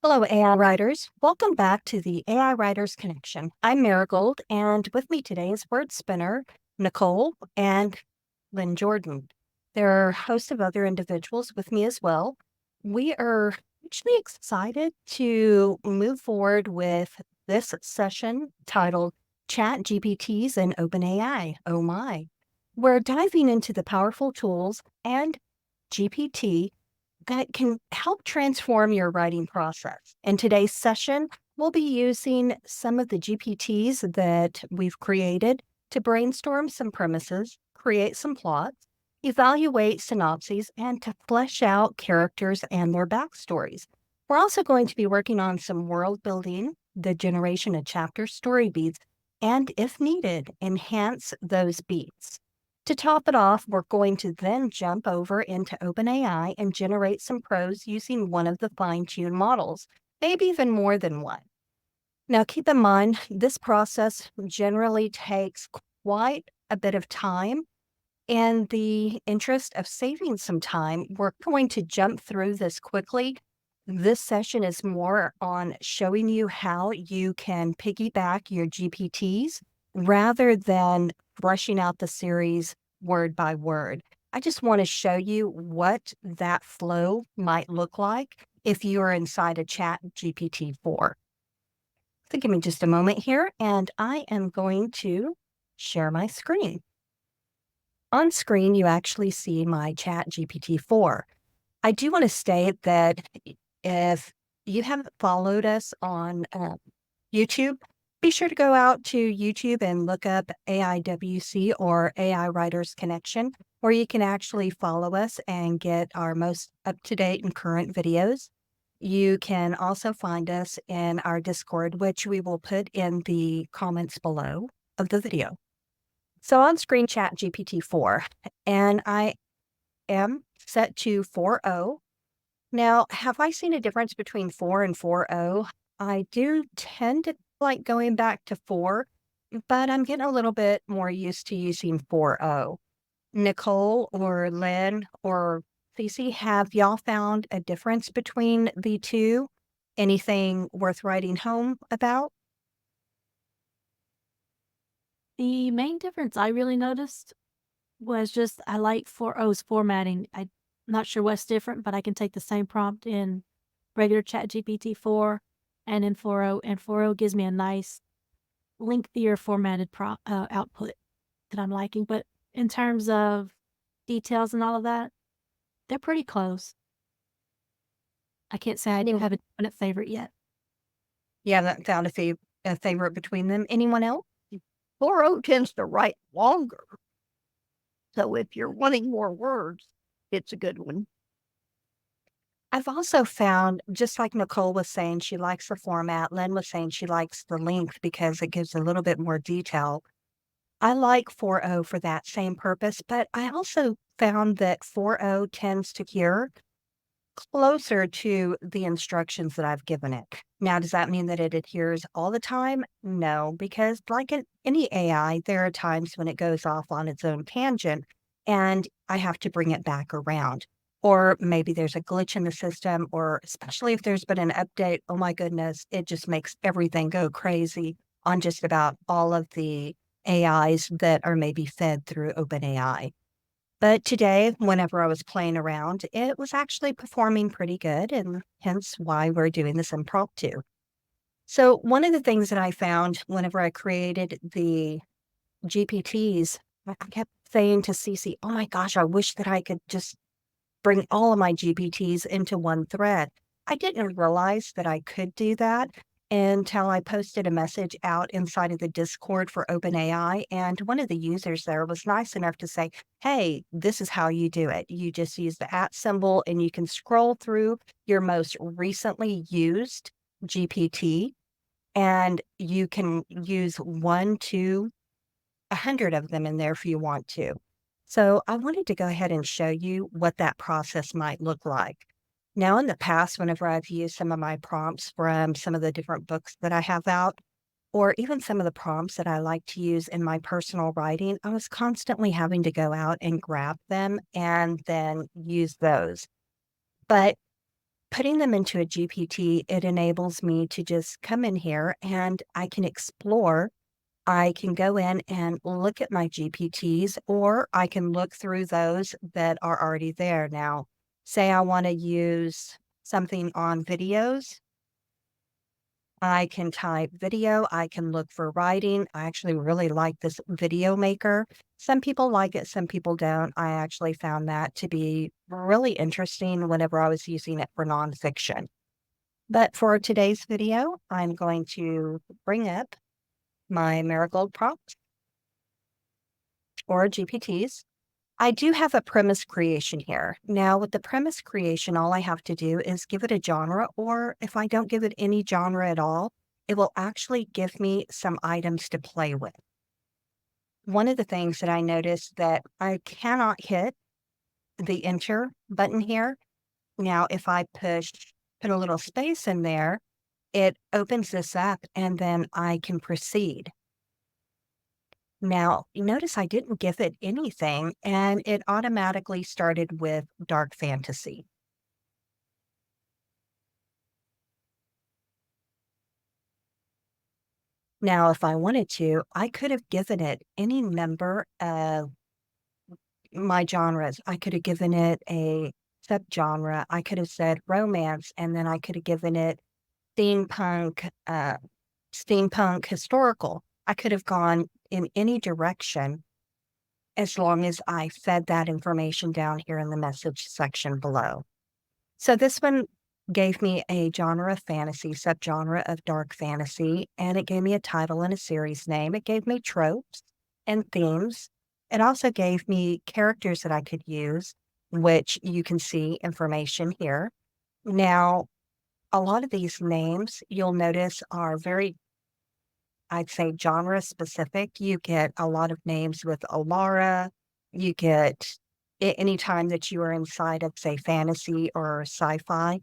Hello, AI writers. Welcome back to the AI Writers Connection. I'm Marigold, and with me today is WordSpinner, Nicole, and Lynn Jordan. There are a host of other individuals with me as well. We are actually excited to move forward with this session titled Chat GPTs and OpenAI. Oh my. We're diving into the powerful tools and GPT that can help transform your writing process. In today's session, we'll be using some of the GPTs that we've created to brainstorm some premises, create some plots, evaluate synopses, and to flesh out characters and their backstories. We're also going to be working on some world building, the generation of chapter story beats, and if needed, enhance those beats. To top it off, we're going to then jump over into OpenAI and generate some prose using one of the fine-tuned models, maybe even more than one. Now, keep in mind, this process generally takes quite a bit of time. In the interest of saving some time, we're going to jump through this quickly. This session is more on showing you how you can piggyback your GPTs rather than brushing out the series word by word. I just want to show you what that flow might look like if you are inside a Chat GPT-4. So give me just a moment here, and I am going to share my screen. On screen, you actually see my Chat GPT-4. I do want to state that if you haven't followed us on YouTube, be sure to go out to YouTube and look up AIWC or AI Writers Connection, where you can actually follow us and get our most up-to-date and current videos. You can also find us in our Discord, which we will put in the comments below of the video. So on screen, Chat GPT-4, and I am set to 4.0. Now, have I seen a difference between 4 and 4.0? I do tend to like going back to 4, but I'm getting a little bit more used to using 4.0. Nicole or Lynn or Cece, have y'all found a difference between the two? Anything worth writing home about? The main difference I really noticed was just I like 4.0's formatting. I'm not sure what's different, but I can take the same prompt in regular ChatGPT 4 and in 4.0, and 4.0 gives me a nice, lengthier formatted output that I'm liking. But in terms of details and all of that, they're pretty close. I can't say I do have a definite favorite yet. You haven't found a favorite between them? Anyone else? 4.0 tends to write longer. So if you're wanting more words, it's a good one. I've also found, just like Nicole was saying, she likes the format. Lynn was saying she likes the length because it gives a little bit more detail. I like 4.0 for that same purpose, but I also found that 4.0 tends to hear closer to the instructions that I've given it. Now, does that mean that it adheres all the time? No, because like in any AI, there are times when it goes off on its own tangent and I have to bring it back around. Or maybe there's a glitch in the system, or especially if there's been an update, oh my goodness, it just makes everything go crazy on just about all of the AIs that are maybe fed through OpenAI. But today, whenever I was playing around, it was actually performing pretty good, and hence why we're doing this impromptu. So one of the things that I found whenever I created the GPTs, I kept saying to Cece, oh my gosh, I wish that I could just bring all of my GPTs into one thread. I didn't realize that I could do that until I posted a message out inside of the Discord for OpenAI. And one of the users there was nice enough to say, hey, this is how you do it. You just use the @ symbol and you can scroll through your most recently used GPT and you can use 1 to 100 of them in there if you want to. So I wanted to go ahead and show you what that process might look like. Now, in the past, whenever I've used some of my prompts from some of the different books that I have out, or even some of the prompts that I like to use in my personal writing, I was constantly having to go out and grab them and then use those. But putting them into a GPT, it enables me to just come in here and I can explore. I can go in and look at my GPTs, or I can look through those that are already there. Now, say I want to use something on videos. I can type video. I can look for writing. I actually really like this video maker. Some people like it, some people don't. I actually found that to be really interesting whenever I was using it for nonfiction. But for today's video, I'm going to bring up my Marigold prompts or GPTs. I do have a premise creation here. Now, with the premise creation, all I have to do is give it a genre, or if I don't give it any genre at all, it will actually give me some items to play with. One of the things that I noticed that I cannot hit the enter button here. Now, if I put a little space in there, it opens this up and then I can proceed. Now, you notice I didn't give it anything, and it automatically started with dark fantasy. Now, if I wanted to, I could have given it any number of my genres. I could have given it a subgenre. I could have said romance, and then I could have given it steampunk, steampunk historical. I could have gone in any direction as long as I fed that information down here in the message section below. So this one gave me a genre of fantasy, subgenre of dark fantasy, and it gave me a title and a series name. It gave me tropes and themes. It also gave me characters that I could use, which you can see information here. Now, a lot of these names you'll notice are very, I'd say, genre specific. You get a lot of names with Alara. You get anytime that you are inside of, say, fantasy or sci-fi.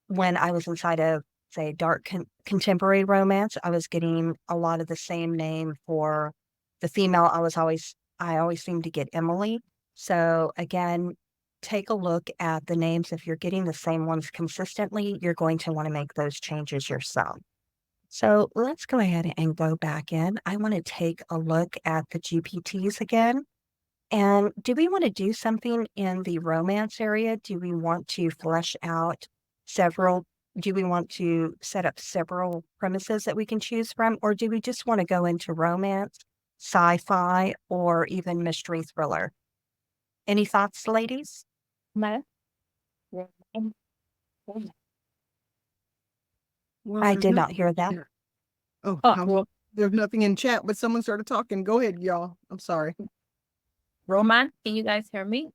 When I was inside of, say, dark contemporary romance, I was getting a lot of the same name for the female. I always seem to get Emily. So again, take a look at the names. If you're getting the same ones consistently, you're going to want to make those changes yourself. So let's go ahead and go back in. I want to take a look at the GPTs again. And do we want to do something in the romance area? Do we want to flesh out do we want to set up several premises that we can choose from? Or do we just want to go into romance, sci-fi, or even mystery thriller? Any thoughts, ladies? No. Well, I there's did not nothing hear in that. chat. Oh, Oh, well, there's nothing in chat, but someone started talking. Go ahead, y'all. I'm sorry. romance, can you guys hear me?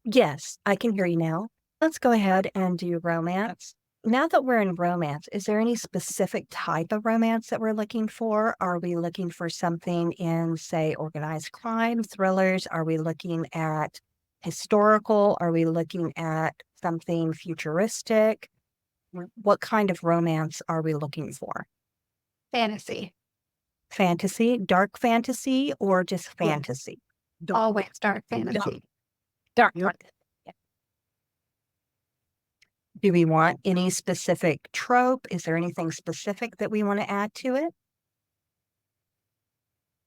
Yes, I can hear you now. Let's go ahead and do romance. Now that we're in romance, is there any specific type of romance that we're looking for? Are we looking for something in, say, organized crime, thrillers? Are we looking at historical? Are we looking at something futuristic? What kind of romance are we looking for? Fantasy. Fantasy, dark fantasy, or just Yeah. fantasy? Always dark fantasy. Dark. Yep. Do we want any specific trope? Is there anything specific that we want to add to it?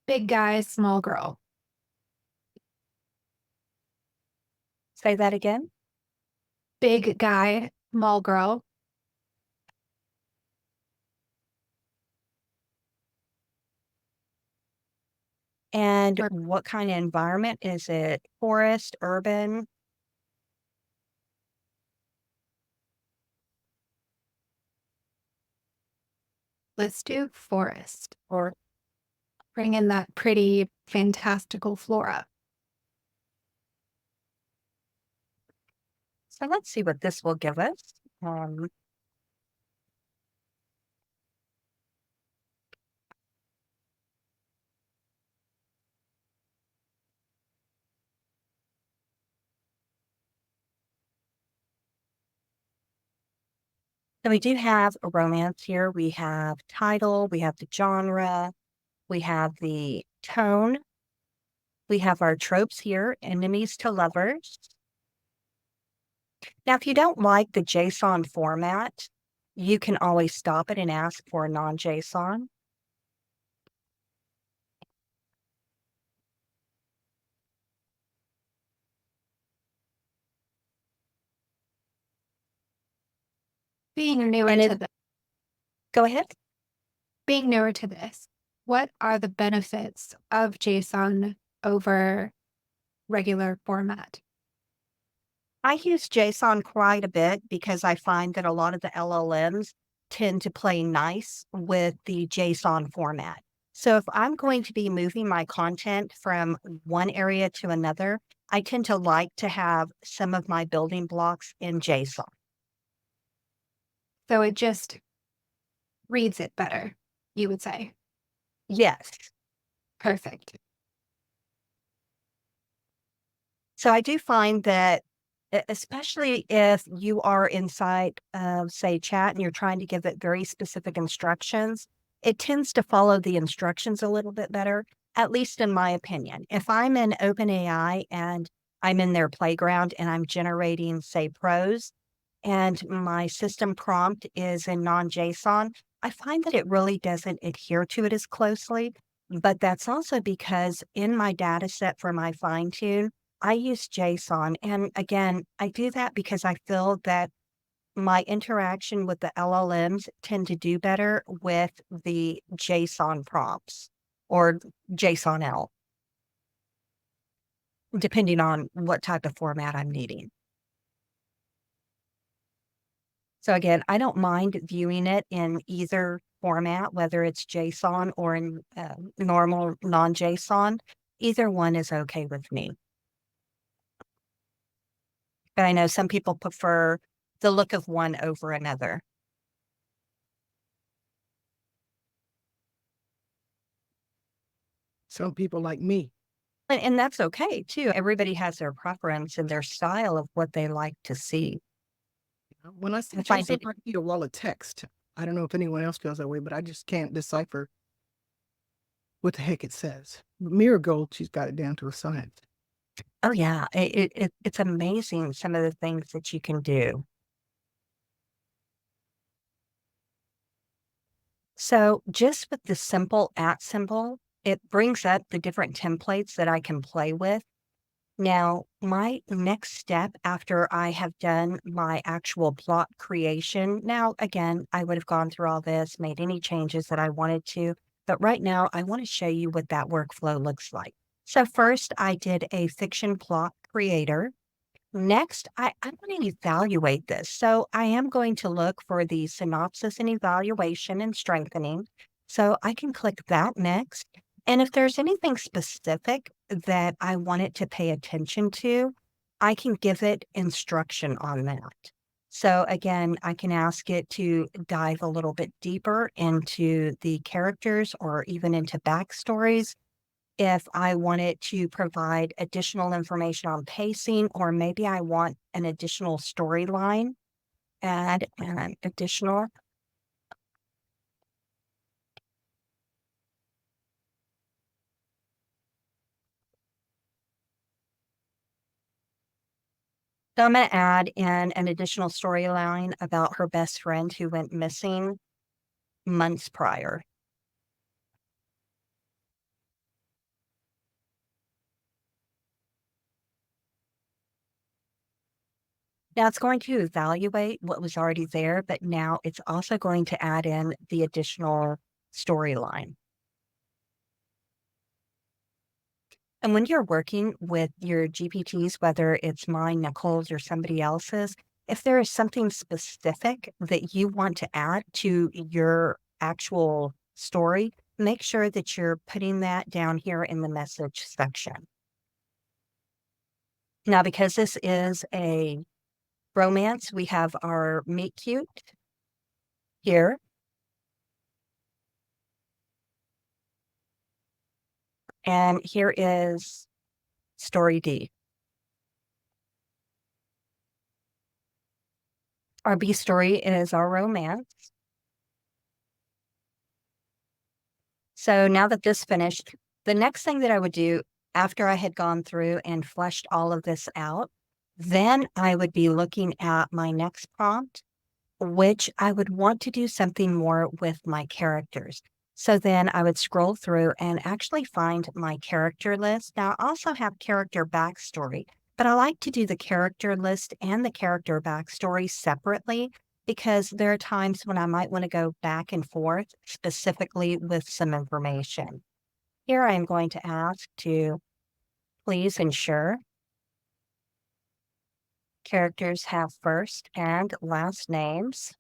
Big guy, small girl. Say that again. Big guy, small girl. And Or- what kind of environment? Is it forest, urban? Let's do forest. Or Bring in that pretty, fantastical flora. so let's see what this will give us. So we do have a romance here. We have title, we have the genre, we have the tone, we have our tropes here, enemies to lovers. Now, if you don't like the JSON format, you can always stop it and ask for a non-JSON. Being newer And to it- this, Go ahead. being newer to this, what are the benefits of JSON over regular format? I use JSON quite a bit because I find that a lot of the LLMs tend to play nice with the JSON format. So if I'm going to be moving my content from one area to another, I tend to like to have some of my building blocks in JSON. So it just reads it better, you would say. Yes. Perfect. So I do find that, especially if you are inside of, say, chat and you're trying to give it very specific instructions, it tends to follow the instructions a little bit better, at least in my opinion. If I'm in OpenAI and I'm in their playground and I'm generating, say, prose, and my system prompt is in non-JSON, I find that it really doesn't adhere to it as closely. But that's also because in my data set for my fine tune, I use JSON. And again, I do that because I feel that my interaction with the LLMs tend to do better with the JSON prompts or JSON-L, depending on what type of format I'm needing. So again, I don't mind viewing it in either format, whether it's JSON or in normal non-JSON. Either one is okay with me. But I know some people prefer the look of one over another. Some people like me. And that's okay too. Everybody has their preference and their style of what they like to see. When I see I find JSON, it- I see a wall of text. I don't know if anyone else feels that way, but I just can't decipher what the heck it says. Marigold, she's got it down to a science. Oh yeah, it's amazing some of the things that you can do. So just with the simple @ symbol, it brings up the different templates that I can play with. Now, my next step after I have done my actual plot creation, now again, I would have gone through all this, made any changes that I wanted to, but right now I want to show you what that workflow looks like. So first I did a fiction plot creator. Next, I'm going to evaluate this. So I am going to look for the synopsis and evaluation and strengthening. So I can click that next. And if there's anything specific that I want it to pay attention to, I can give it instruction on that. So again, I can ask it to dive a little bit deeper into the characters or even into backstories if I wanted to provide additional information on pacing, or maybe I want an additional storyline, add an additional. So I'm going to add in an additional storyline about her best friend who went missing months prior. Now it's going to evaluate what was already there, but now it's also going to add in the additional storyline. And when you're working with your GPTs, whether it's mine, Nicole's, or somebody else's, if there is something specific that you want to add to your actual story, make sure that you're putting that down here in the message section. Now, because this is a romance, we have our meet cute here. And here is story D. Our B story is our romance. So now that this finished, the next thing that I would do after I had gone through and fleshed all of this out Then I would be looking at my next prompt, which I would want to do something more with my characters. So then I would scroll through and actually find my character list. Now, I also have character backstory, but I like to do the character list and the character backstory separately because there are times when I might want to go back and forth specifically with some information. Here I am going to ask to please ensure characters have first and last names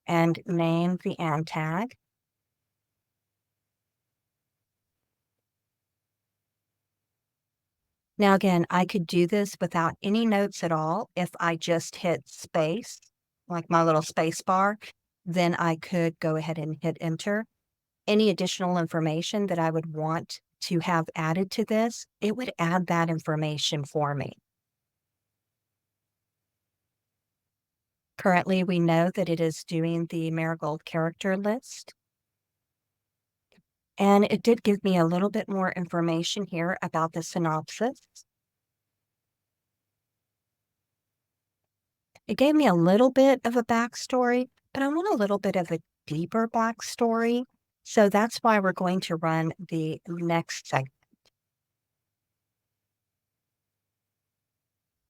and name the and tag. Now, again, I could do this without any notes at all. If I just hit space, like my little space bar, then I could go ahead and hit enter. Any additional information that I would want to have added to this, it would add that information for me. Currently, we know that it is doing the Marigold character list. And it did give me a little bit more information here about the synopsis. It gave me a little bit of a backstory, but I want a little bit of a deeper backstory. So that's why we're going to run the next segment.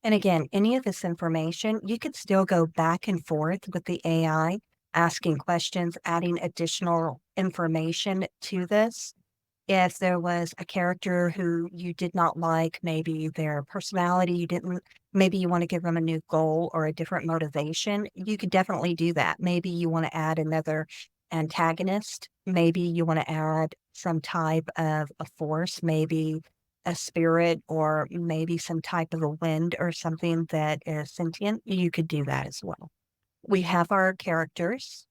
And again, any of this information, you could still go back and forth with the AI, asking questions, adding additional information to this. If there was a character who you did not like, maybe their personality, you didn't, maybe you want to give them a new goal or a different motivation, you could definitely do that. Maybe you want to add another antagonist. Maybe you want to add some type of a force, maybe a spirit, or maybe some type of a wind or something that is sentient. You could do that as well. We have our characters.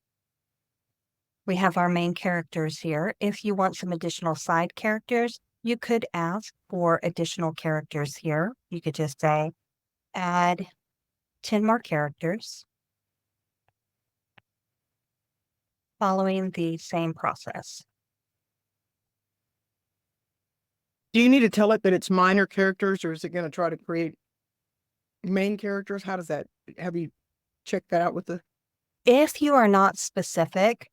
We have our main characters here. If you want some additional side characters, you could ask for additional characters here. You could just say, add 10 more characters following the same process. Do you need to tell it that it's minor characters, or is it going to try to create main characters? How does that, have you checked that out with the? If you are not specific,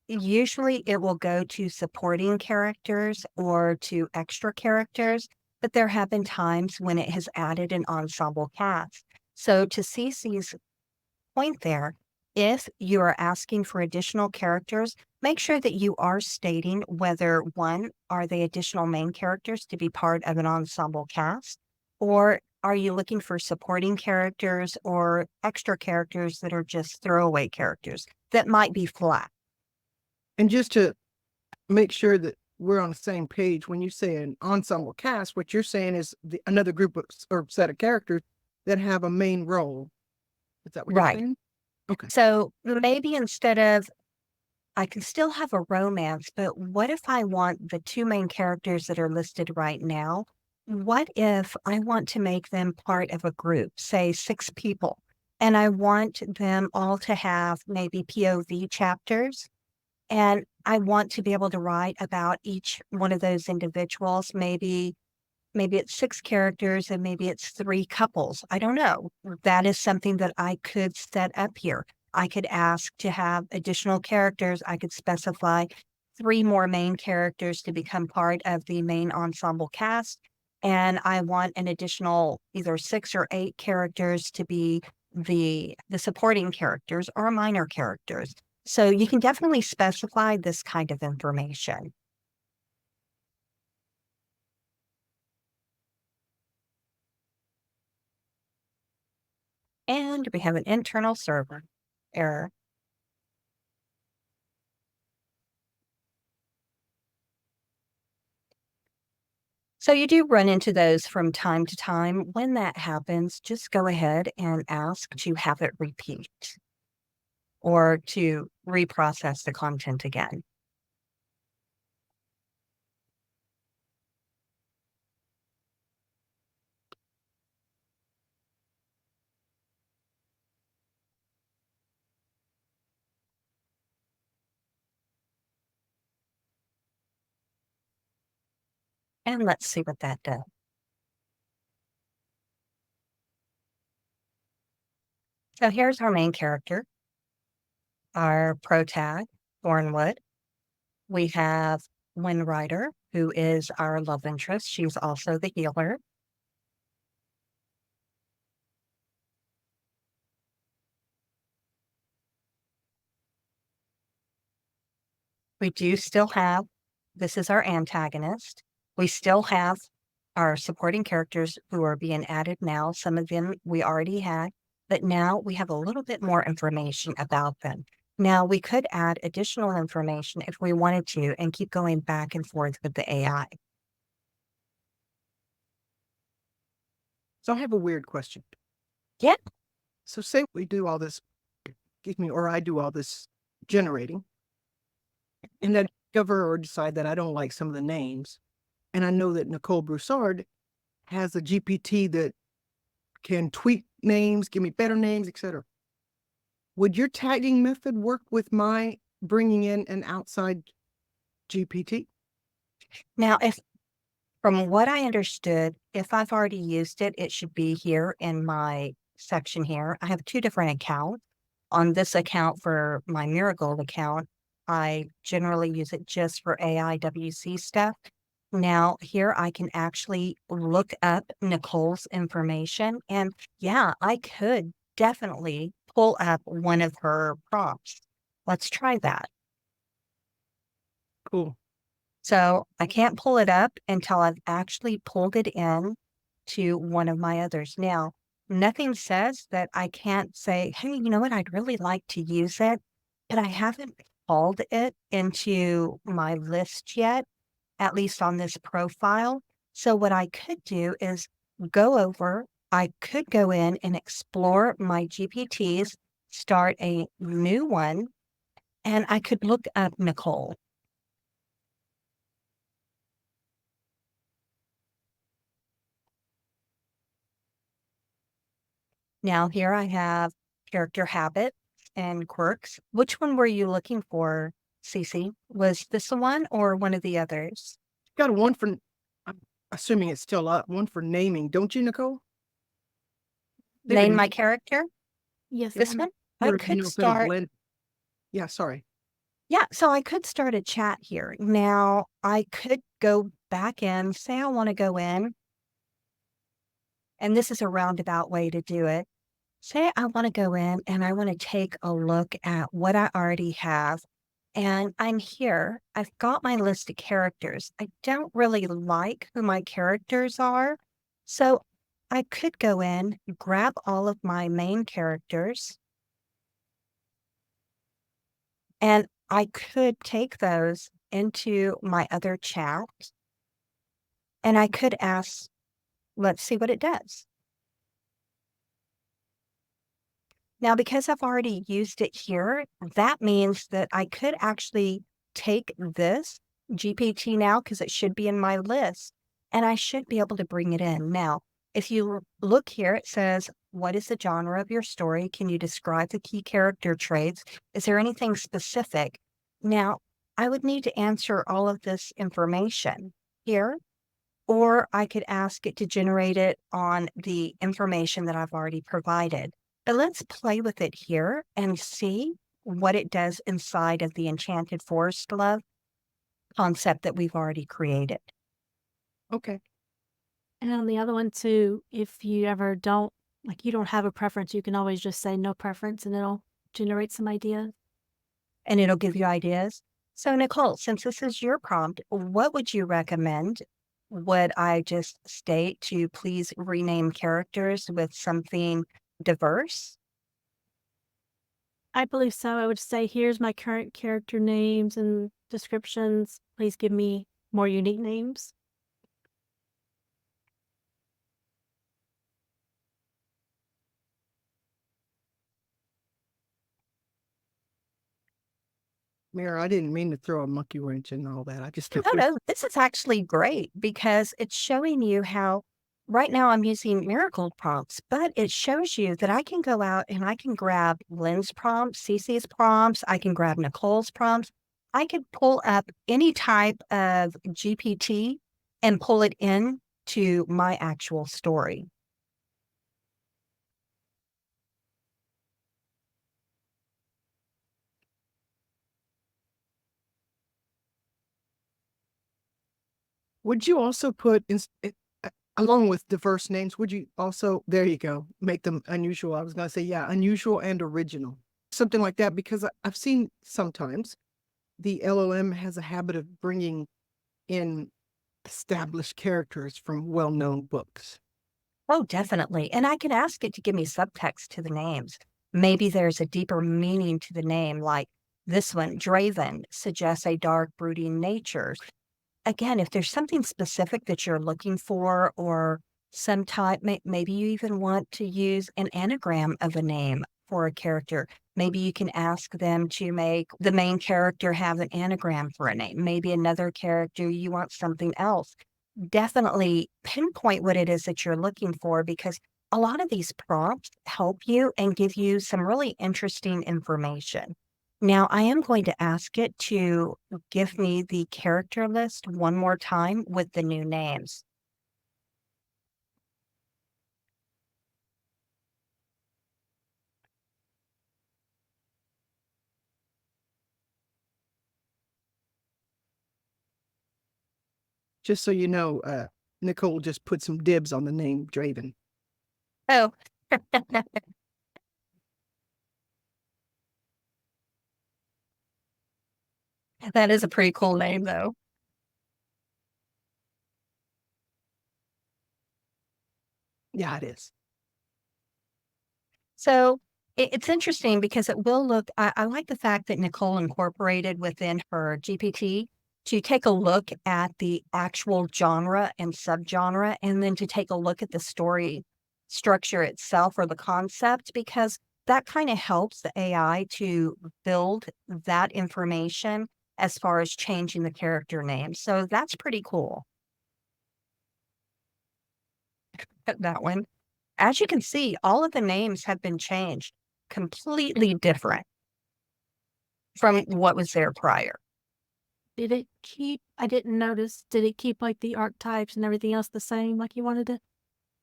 usually it will go to supporting characters or to extra characters, but there have been times when it has added an ensemble cast. So to Cece's point there, if you are asking for additional characters, make sure that you are stating whether, one, are they additional main characters to be part of an ensemble cast, or are you looking for supporting characters or extra characters that are just throwaway characters that might be flat? And just to make sure that we're on the same page, when you say an ensemble cast, what you're saying is another group of, or set of characters that have a main role. Is that what you're Right. saying? Okay. So maybe instead of, I can still have a romance, but what if I want the two main characters that are listed right now? What if I want to make them part of a group, say 6 people, and I want them all to have maybe POV chapters, and I want to be able to write about each one of those individuals, maybe it's 6 characters and maybe it's 3 couples. I don't know. That is something that I could set up here. I could ask to have additional characters. I could specify 3 more main characters to become part of the main ensemble cast. And I want an additional either 6 or 8 characters to be the supporting characters or minor characters. So you can definitely specify this kind of information. And we have an internal server error. So you do run into those from time to time. When that happens, just go ahead and ask to have it repeat or to reprocess the content again. And let's see what that does. So here's our main character, our pro tag, Thornwood. We have Windrider, who is our love interest. She's also the healer. We do still have, this is our antagonist. We still have our supporting characters who are being added now. Some of them we already had, but now we have a little bit more information about them. Now we could add additional information if we wanted to and keep going back and forth with the AI. So I have a weird question. Yeah. So say we do all this, or I do all this generating, and I discover or decide that I don't like some of the names, and I know that Nicole Broussard has a GPT that can tweak names, give me better names, etc. Would your tagging method work with my bringing in an outside GPT? Now, from what I understood, if I've already used it, it should be here in my section here. I have 2 different accounts. On this account for my Marigold account, I generally use it just for AIWC stuff. Now, here I can actually look up Nicole's information, and yeah, I could definitely pull up one of her prompts. Let's try that. Cool. So I can't pull it up until I've actually pulled it in to one of my others. Now, nothing says that I can't say, hey, you know what? I'd really like to use it, but I haven't called it into my list yet, at least on this profile. So what I could do is go over, I could go in and explore my GPTs, start a new one, and I could look up Nicole. Now here I have character habits and quirks. Which one were you looking for, Cece? Was this the one or one of the others? Got one for, I'm assuming it's still up, one for naming, don't you, Nicole? Name my character? Yes, This ma'am. one? I Or, could if it'll start. blend. Yeah, sorry. Yeah, so I could start a chat here. Now I could go back in, say I want to go in, and this is a roundabout way to do it. Say I want to go in and I want to take a look at what I already have. And I'm here. I've got my list of characters. I don't really like who my characters are. So I could go in, grab all of my main characters, and I could take those into my other chat. And I could ask, let's see what it does. Now, because I've already used it here, that means that I could actually take this GPT now, because it should be in my list, and I should be able to bring it in. Now, if you look here, it says, what is the genre of your story? Can you describe the key character traits? Is there anything specific? Now, I would need to answer all of this information here, or I could ask it to generate it on the information that I've already provided. But let's play with it here and see what it does inside of the Enchanted Forest Love concept that we've already created. Okay. And on the other one too, if you ever don't, like you don't have a preference, you can always just say no preference and it'll generate some ideas. And it'll give you ideas. So Nicole, since this is your prompt, what would you recommend? Would I just state to please rename characters with something diverse? I believe so. I would say, here's my current character names and descriptions. Please give me more unique names. Mayor, I didn't mean to throw a monkey wrench in all that. I just No, no, this is actually great because it's showing you how right now I'm using Marigold prompts, but it shows you that I can go out and I can grab Lynn's prompts, Cece's prompts, I can grab Nicole's prompts. I could pull up any type of GPT and pull it in to my actual story. Would you also put along with diverse names, would you also, there you go, make them unusual? I was going to say, yeah, unusual and original, something like that, because I've seen sometimes the LLM has a habit of bringing in established characters from well-known books. Oh, definitely. And I can ask it to give me subtext to the names. Maybe there's a deeper meaning to the name, like this one, Draven, suggests a dark, brooding nature. Again, if there's something specific that you're looking for, or some type, maybe you even want to use an anagram of a name for a character. Maybe you can ask them to make the main character have an anagram for a name. Maybe another character, you want something else. Definitely pinpoint what it is that you're looking for, because a lot of these prompts help you and give you some really interesting information. Now, I am going to ask it to give me the character list one more time with the new names. Just so you know, Nicole just put some dibs on the name Draven. Oh, that is a pretty cool name, though. Yeah, it is. So it's interesting because it will look, I like the fact that Nicole incorporated within her GPT to take a look at the actual genre and subgenre, and then to take a look at the story structure itself, or the concept, because that kind of helps the AI to build that information as far as changing the character name. So that's pretty cool. That one. As you can see, all of the names have been changed, completely different from what was there prior. Did it keep, I didn't notice, did it keep like the archetypes and everything else the same like you wanted it?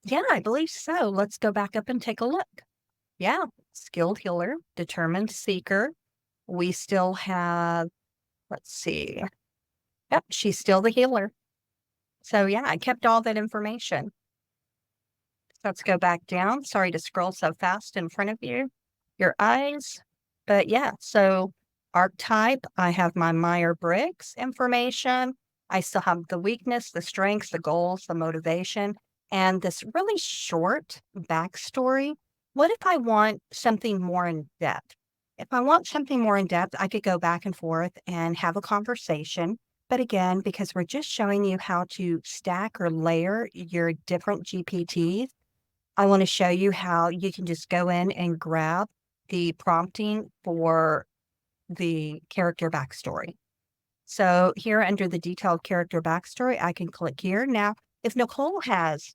Yeah, I believe so. Let's go back up and take a look. Yeah, skilled healer, determined seeker. We still have, let's see. Yep, she's still the healer. So yeah, I kept all that information. Let's go back down. Sorry to scroll so fast in front of you. Your eyes. But yeah, so archetype, I have my Myers-Briggs information. I still have the weakness, the strengths, the goals, the motivation, and this really short backstory. What if I want something more in depth? If I want something more in depth, I could go back and forth and have a conversation. But again, because we're just showing you how to stack or layer your different GPTs, I want to show you how you can just go in and grab the prompting for the character backstory. So here under the detailed character backstory, I can click here. Now, if Nicole has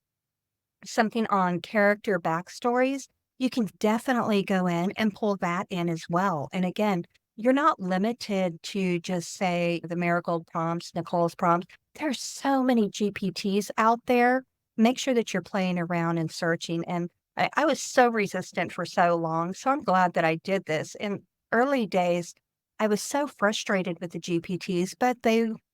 something on character backstories, you can definitely go in and pull that in as well. And again, you're not limited to just say the Marigold prompts, Nicole's prompts. There's so many GPTs out there. Make sure that you're playing around and searching. And I was so resistant for so long. So I'm glad that I did this. In early days, I was so frustrated with the GPTs, but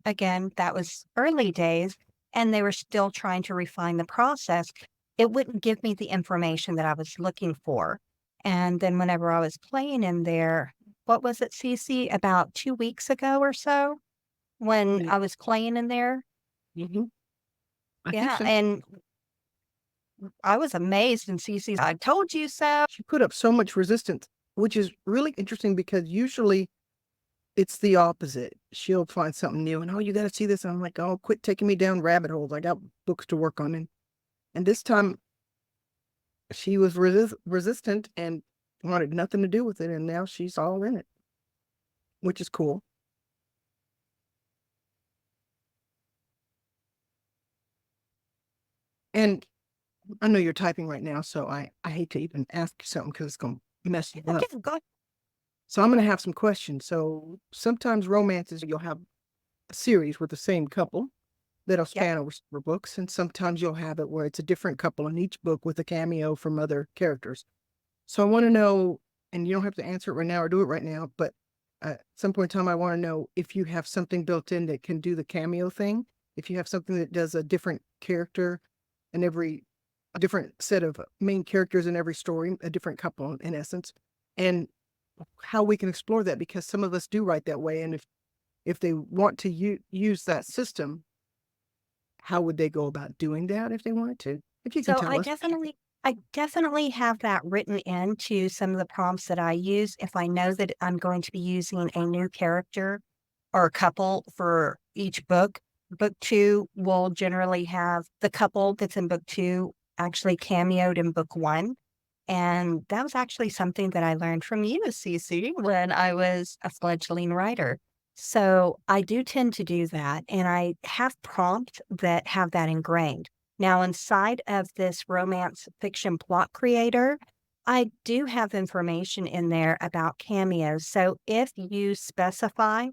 again, that was early days, and they were still trying to refine the process. It wouldn't give me the information that I was looking for. And then whenever I was playing in there, what was it, Cece, about 2 weeks ago or so, when I was playing in there? Mm-hmm. I think Yeah, so. and I was amazed, and Cece's, I told you so. She put up so much resistance, which is really interesting because usually it's the opposite. She'll find something new and, oh, you got to see this. And I'm like, oh, quit taking me down rabbit holes. I got books to work on. And this time she was resistant and wanted nothing to do with it. And now she's all in it, which is cool. And I know you're typing right now, so I hate to even ask you something because it's going to mess you up. Okay, go. So I'm going to have some questions. So sometimes romances, you'll have a series with the same couple that'll span over several books. And sometimes you'll have it where it's a different couple in each book with a cameo from other characters. So I want to know, and you don't have to answer it right now or do it right now, but at some point in time, I want to know if you have something built in that can do the cameo thing, if you have something that does a different character in every a different set of main characters in every story, a different couple in essence, and how we can explore that, because some of us do write that way. And if they want to use that system, how would they go about doing that if they wanted to? If you can So tell us. I definitely have that written into some of the prompts that I use. If I know that I'm going to be using a new character or a couple for each book, book two will generally have the couple that's in book two actually cameoed in book one. And that was actually something that I learned from you, Cece, when I was a fledgling writer. So I do tend to do that, and I have prompts that have that ingrained. Now, inside of this romance fiction plot creator, I do have information in there about cameos. So if you specify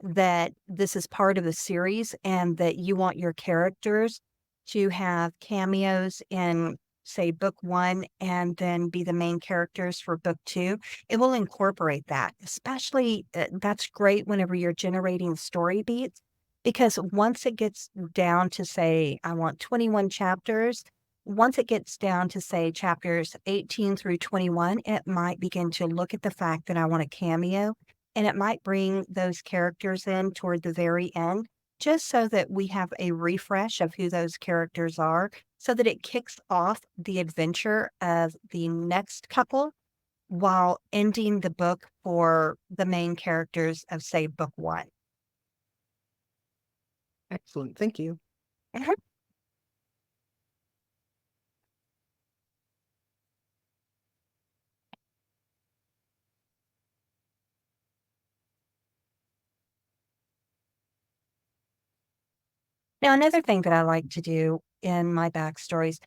that this is part of the series and that you want your characters to have cameos in, say, book one and then be the main characters for book two, it will incorporate that. Especially, that's great whenever you're generating story beats, because once it gets down to, say, I want 21 chapters, once it gets down to, say, chapters 18 through 21, it might begin to look at the fact that I want a cameo, and it might bring those characters in toward the very end, just so that we have a refresh of who those characters are, so that it kicks off the adventure of the next couple while ending the book for the main characters of, say, book one. Excellent. Thank you. Mhm. Now, another thing that I like to do in my backstories,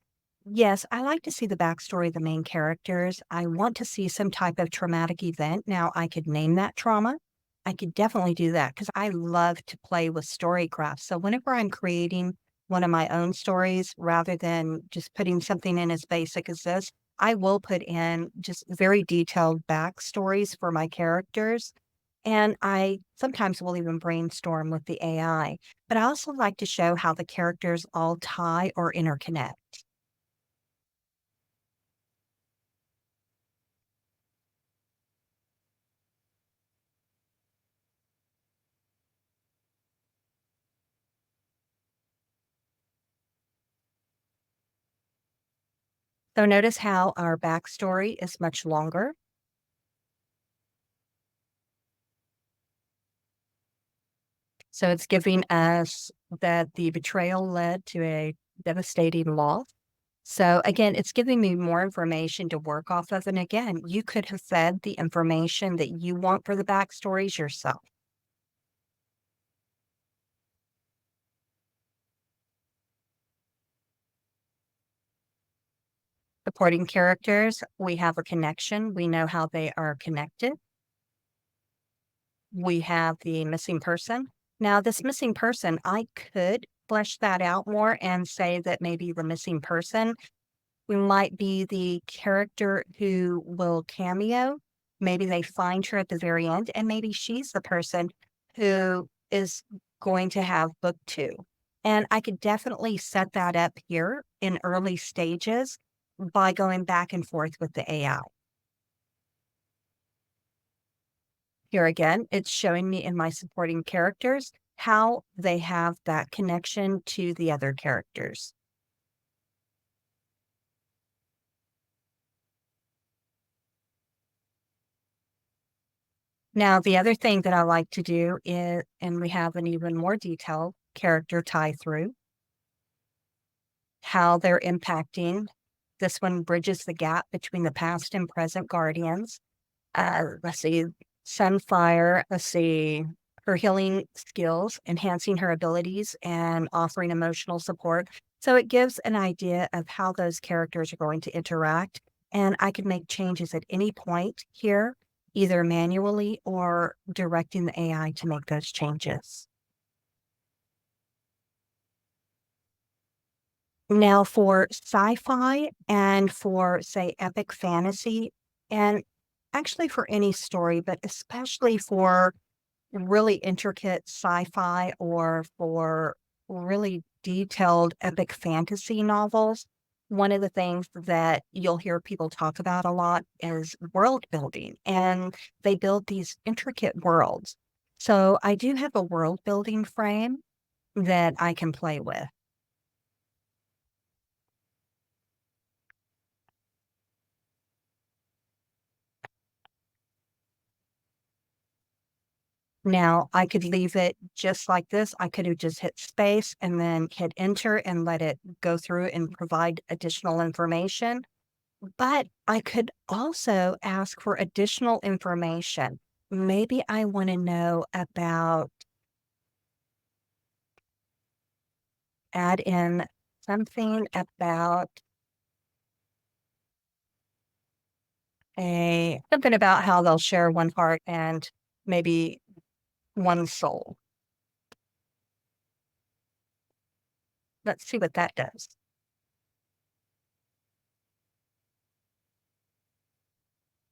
yes, I like to see the backstory of the main characters. I want to see some type of traumatic event. Now, I could name that trauma. I could definitely do that because I love to play with storycraft. So whenever I'm creating one of my own stories, rather than just putting something in as basic as this, I will put in just very detailed backstories for my characters. And I sometimes will even brainstorm with the AI. But I also like to show how the characters all tie or interconnect. So notice how our backstory is much longer. So it's giving us that the betrayal led to a devastating loss. So again, it's giving me more information to work off of. And again, you could have said the information that you want for the backstories yourself. Supporting characters, we have a connection. We know how they are connected. We have the missing person. Now, this missing person, I could flesh that out more and say that maybe the missing person might be the character who will cameo. Maybe they find her at the very end, and maybe she's the person who is going to have book two. And I could definitely set that up here in early stages by going back and forth with the AI. Here again, it's showing me in my supporting characters how they have that connection to the other characters. Now, the other thing that I like to do is, and we have an even more detailed character tie through, how they're impacting. This one bridges the gap between the past and present guardians. Let's see, Sunfire, let's see, her healing skills, enhancing her abilities, and offering emotional support. So it gives an idea of how those characters are going to interact. And I can make changes at any point here, either manually or directing the AI to make those changes. Now, for sci-fi and for, say, epic fantasy, and actually for any story, but especially for really intricate sci-fi or for really detailed epic fantasy novels, one of the things that you'll hear people talk about a lot is world building, and they build these intricate worlds. So I do have a world building frame that I can play with. Now, I could leave it just like this. I could have just hit space and then hit enter and let it go through and provide additional information. But I could also ask for additional information. Maybe I want to know about, add in something about something about how they'll share one heart and maybe one soul. Let's see what that does.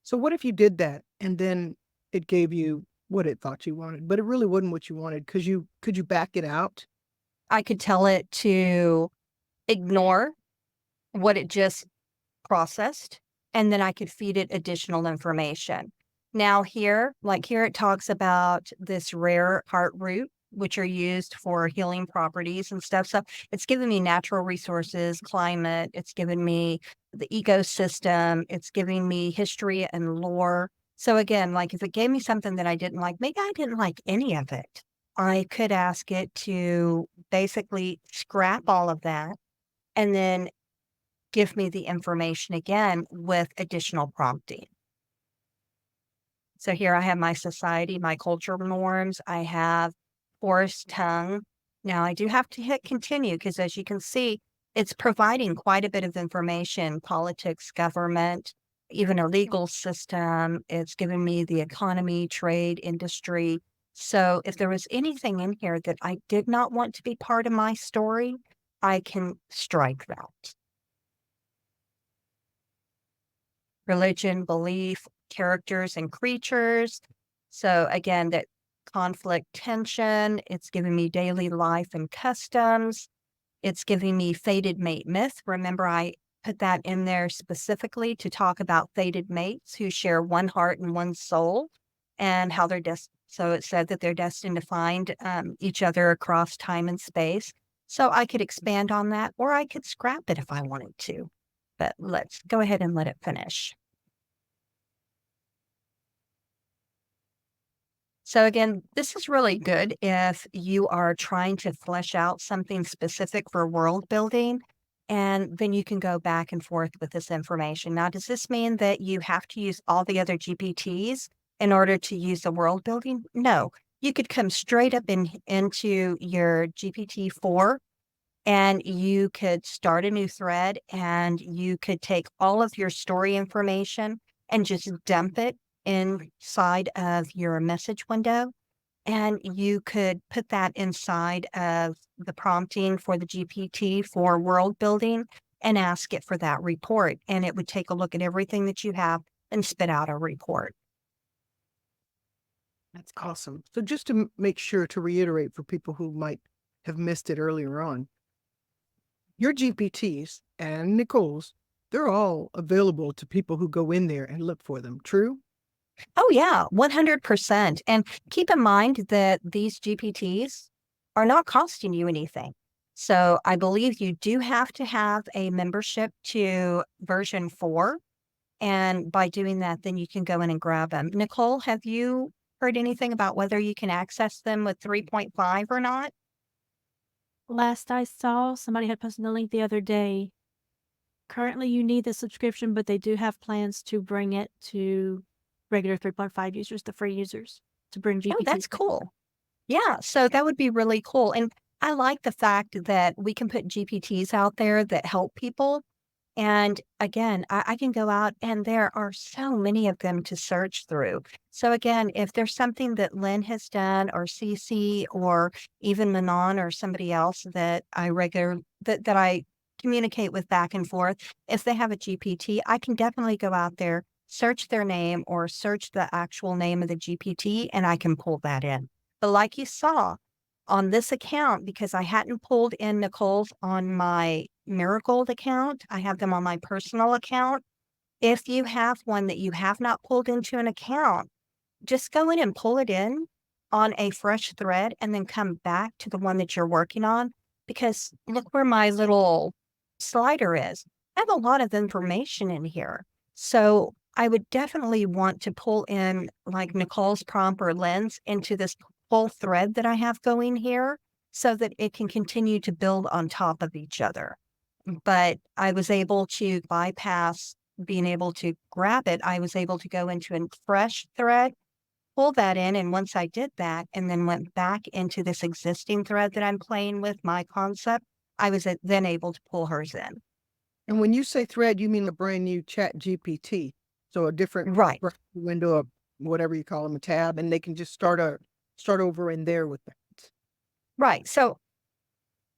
So what if you did that and then it gave you what it thought you wanted, but it really wasn't what you wanted? Could you back it out? I could tell it to ignore what it just processed, and then I could feed it additional information. Now here, like here it talks about this rare heart root, which are used for healing properties and stuff. So it's given me natural resources, climate, it's given me the ecosystem, it's giving me history and lore. So again, like if it gave me something that I didn't like, maybe I didn't like any of it. I could ask it to basically scrap all of that and then give me the information again with additional prompting. So here I have my society, my cultural norms. I have forest tongue. Now I do have to hit continue because as you can see, it's providing quite a bit of information, politics, government, even a legal system. It's giving me the economy, trade, industry. So if there was anything in here that I did not want to be part of my story, I can strike that. Religion, belief, characters and creatures. So again, that conflict, tension, it's giving me daily life and customs. It's giving me fated mate myth. Remember, I put that in there specifically to talk about fated mates who share one heart and one soul and how they're destined. So it said that they're destined to find each other across time and space. So I could expand on that, or I could scrap it if I wanted to. But let's go ahead and let it finish. So again, this is really good if you are trying to flesh out something specific for world building, and then you can go back and forth with this information. Now, does this mean that you have to use all the other GPTs in order to use the world building? No, you could come straight up into your GPT-4 and you could start a new thread and you could take all of your story information and just dump it inside of your message window. And you could put that inside of the prompting for the GPT for world building and ask it for that report. And it would take a look at everything that you have and spit out a report. That's awesome. So just to make sure to reiterate for people who might have missed it earlier on, your GPTs and Nicole's, they're all available to people who go in there and look for them. True? Oh, yeah, 100%. And keep in mind that these GPTs are not costing you anything. So I believe you do have to have a membership to version 4. And by doing that, then you can go in and grab them. Nicole, have you heard anything about whether you can access them with 3.5 or not? Last I saw, somebody had posted the link the other day. Currently, you need the subscription, but they do have plans to bring it to regular 3.5 users, the free users, to bring GPT. Oh, that's cool. Yeah, so that would be really cool. And I like the fact that we can put GPTs out there that help people. And again, I can go out and there are so many of them to search through. So again, if there's something that Lynn has done or Cece or even Manon or somebody else that that I communicate with back and forth, if they have a GPT, I can definitely go out there, search their name or search the actual name of the GPT, and I can pull that in. But like you saw, on this account, because I hadn't pulled in Nicole's on my Marigold account, I have them on my personal account. If you have one that you have not pulled into an account, just go in and pull it in on a fresh thread and then come back to the one that you're working on, because look where my little slider is. I have a lot of information in here. So I would definitely want to pull in like Nicole's prompt or Lynn's into this whole thread that I have going here so that it can continue to build on top of each other. But I was able to bypass being able to grab it. I was able to go into a fresh thread, pull that in. And once I did that and then went back into this existing thread that I'm playing with, my concept, I was then able to pull hers in. And when you say thread, you mean the brand new Chat GPT. So a different Right. window of whatever you call them, a tab, and they can just start over in there with that. Right. So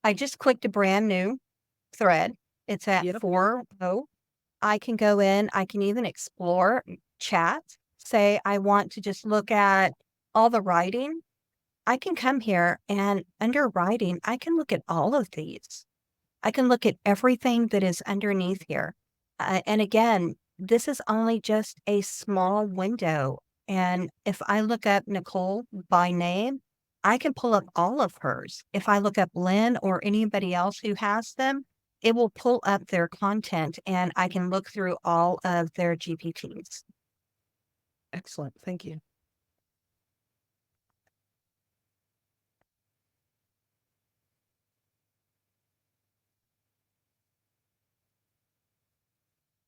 I just clicked a brand new thread. It's at Yep. 4.0. I can go in, I can even explore chat. Say I want to just look at all the writing. I can come here and under writing, I can look at all of these. I can look at everything that is underneath here. And again, this is only just a small window. And if I look up Nicole by name, I can pull up all of hers. If I look up Lynn or anybody else who has them, it will pull up their content and I can look through all of their GPTs. Excellent. Thank you.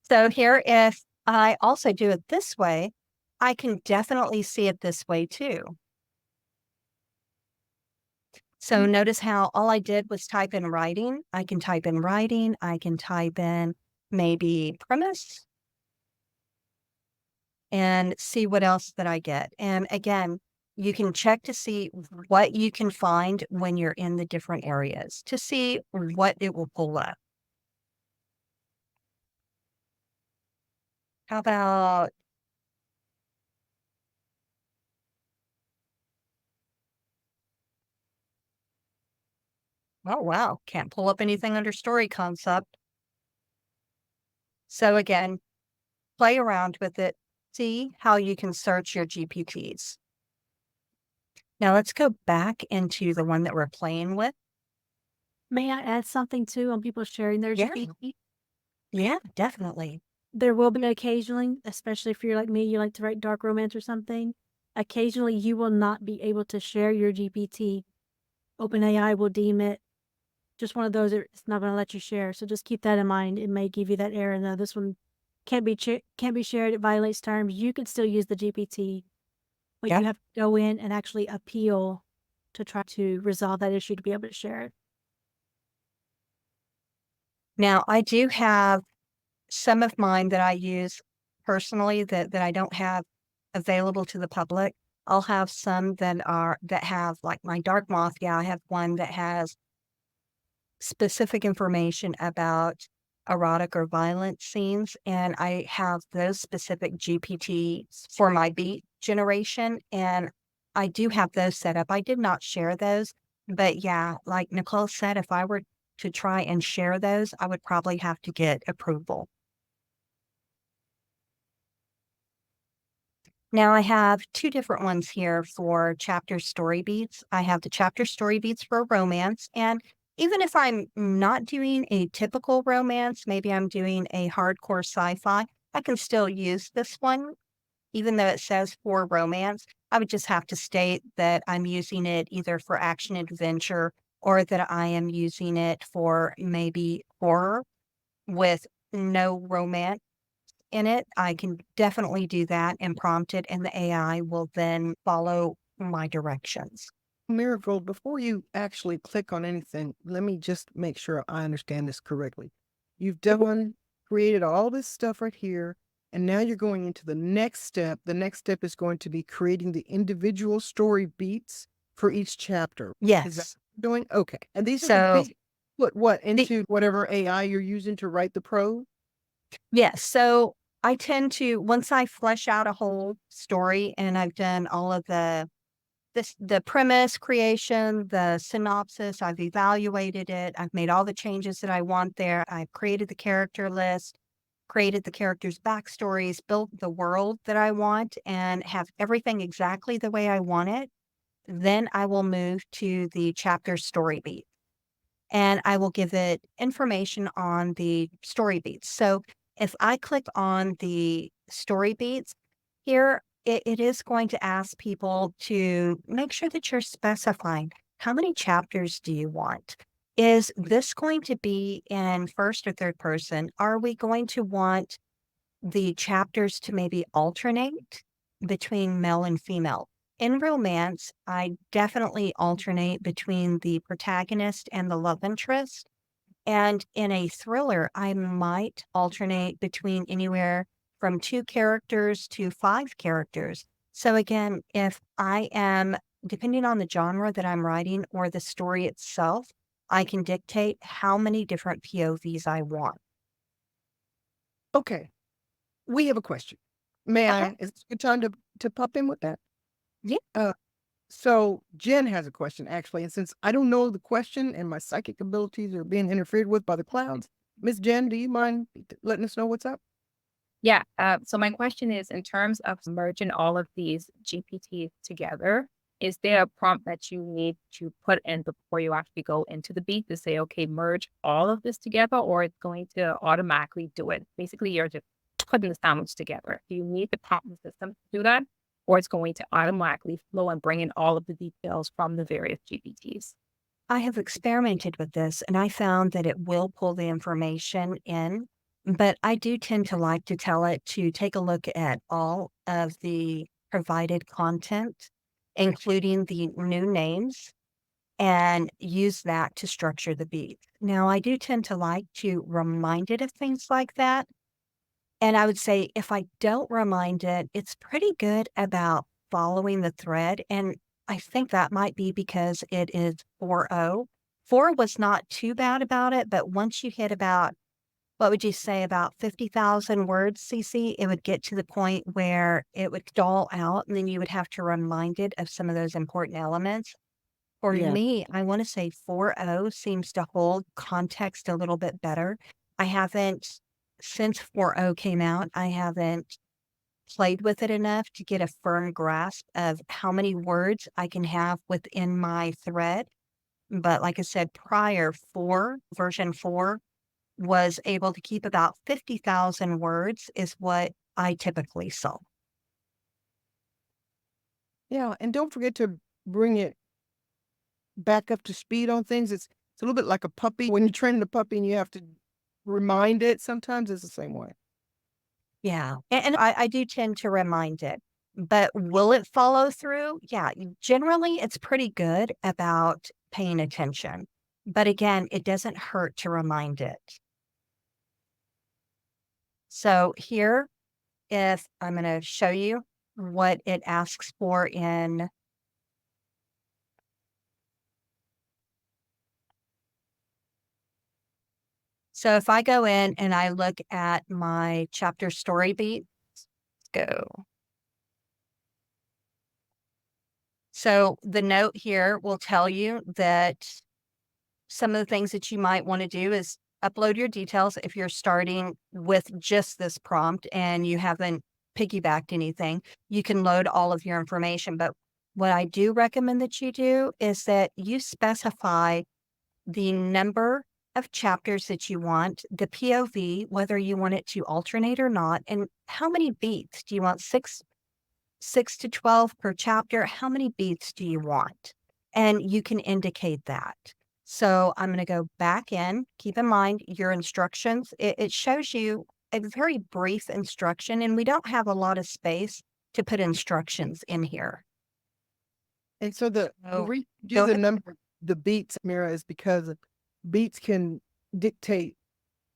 So here, if I also do it this way, I can definitely see it this way too. So notice how all I did was type in writing. I can type in writing. I can type in maybe premise and see what else that I get. And again, you can check to see what you can find when you're in the different areas to see what it will pull up. How about oh, wow, can't pull up anything under story concept. So again, play around with it, see how you can search your GPTs. Now let's go back into the one that we're playing with. May I add something too on people sharing their Yeah. GPT? Yeah, definitely. There will be occasionally, especially if you're like me, you like to write dark romance or something. Occasionally, you will not be able to share your GPT. OpenAI will deem it just one of those. It's not going to let you share. So just keep that in mind. It may give you that error. No, this one can't be shared. It violates terms. You can still use the GPT, but Yeah. you have to go in and actually appeal to try to resolve that issue to be able to share it. Now I do have some of mine that I use personally that I don't have available to the public. I'll have some that have like my dark moth. Yeah, I have one that has specific information about erotic or violent scenes, and I have those specific GPTs for my beat generation, and I do have those set up. I did not share those, but yeah, like Nicole said, if I were to try and share those, I would probably have to get approval. Now I have two different ones here for chapter story beats. I have the chapter story beats for romance. And even if I'm not doing a typical romance, maybe I'm doing a hardcore sci-fi, I can still use this one, even though it says for romance. I would just have to state that I'm using it either for action adventure or that I am using it for maybe horror with no romance in it. I can definitely do that and prompt it, and the AI will then follow my directions. Marigold, before you actually click on anything, let me just make sure I understand this correctly. You've created all this stuff right here, and now you're going into the next step. The next step is going to be creating the individual story beats for each chapter. Is that Yes. what you're doing? Okay. And these are So put what into whatever AI you're using to write the prose? yes. So I tend to, once I flesh out a whole story and I've done all of the the premise creation, the synopsis, I've evaluated it. I've made all the changes that I want there. I've created the character list, created the characters' backstories, built the world that I want, and have everything exactly the way I want it. Then I will move to the chapter story beat, and I will give it information on the story beats. So if I click on the story beats here, it is going to ask people to make sure that you're specifying how many chapters do you want? Is this going to be in first or third person? Are we going to want the chapters to maybe alternate between male and female? In romance, I definitely alternate between the protagonist and the love interest. And in a thriller, I might alternate between anywhere from 2 characters to 5 characters. So again, if I am, depending on the genre that I'm writing or the story itself, I can dictate how many different POVs I want. Okay. We have a question. May Okay. I? Is it a good time to pop in with that? Yeah. So Jen has a question actually, and since I don't know the question and my psychic abilities are being interfered with by the clouds, Miss Jen, do you mind letting us know what's up? Yeah. So my question is, in terms of merging all of these GPTs together, is there a prompt that you need to put in before you actually go into the beat to say, okay, merge all of this together, or it's going to automatically do it? Basically, you're just putting the sandwich together. Do you need the prompt system to do that, or it's going to automatically flow and bring in all of the details from the various GPTs? I have experimented with this and I found that it will pull the information in, but I do tend to like to tell it to take a look at all of the provided content, including the new names, and use that to structure the beat. Now, I do tend to like to remind it of things like that. And I would say if I don't remind it, it's pretty good about following the thread. And I think that might be because it is 4.0. 4 was not too bad about it, but once you hit about, what would you say, about 50,000 words, CC, it would get to the point where it would stall out, and then you would have to remind it of some of those important elements. For Yeah. me, I want to say 4.0 seems to hold context a little bit better. I haven't, since 4.0 came out, I haven't played with it enough to get a firm grasp of how many words I can have within my thread. But like I said, prior, version 4 was able to keep about 50,000 words is what I typically saw. Yeah, and don't forget to bring it back up to speed on things. It's a little bit like a puppy. When you're training a puppy and you have to remind it, sometimes it's the same way. Yeah, and I do tend to remind it, but will it follow through? Yeah, generally, it's pretty good about paying attention. But again, it doesn't hurt to remind it. So here, if I'm going to show you what it asks for in. So if I go in and I look at my chapter story beat, let's go. So the note here will tell you that some of the things that you might want to do is upload your details if you're starting with just this prompt and you haven't piggybacked anything. You can load all of your information. But what I do recommend that you do is that you specify the number of chapters that you want, the POV, whether you want it to alternate or not, and how many beats. Do you want 6 to 12 per chapter? How many beats do you want? And you can indicate that. So I'm going to go back in. Keep in mind your instructions. It shows you a very brief instruction, and we don't have a lot of space to put instructions in here. And so the Oh, reason you do go the ahead. number, the beats, Mira, is because beats can dictate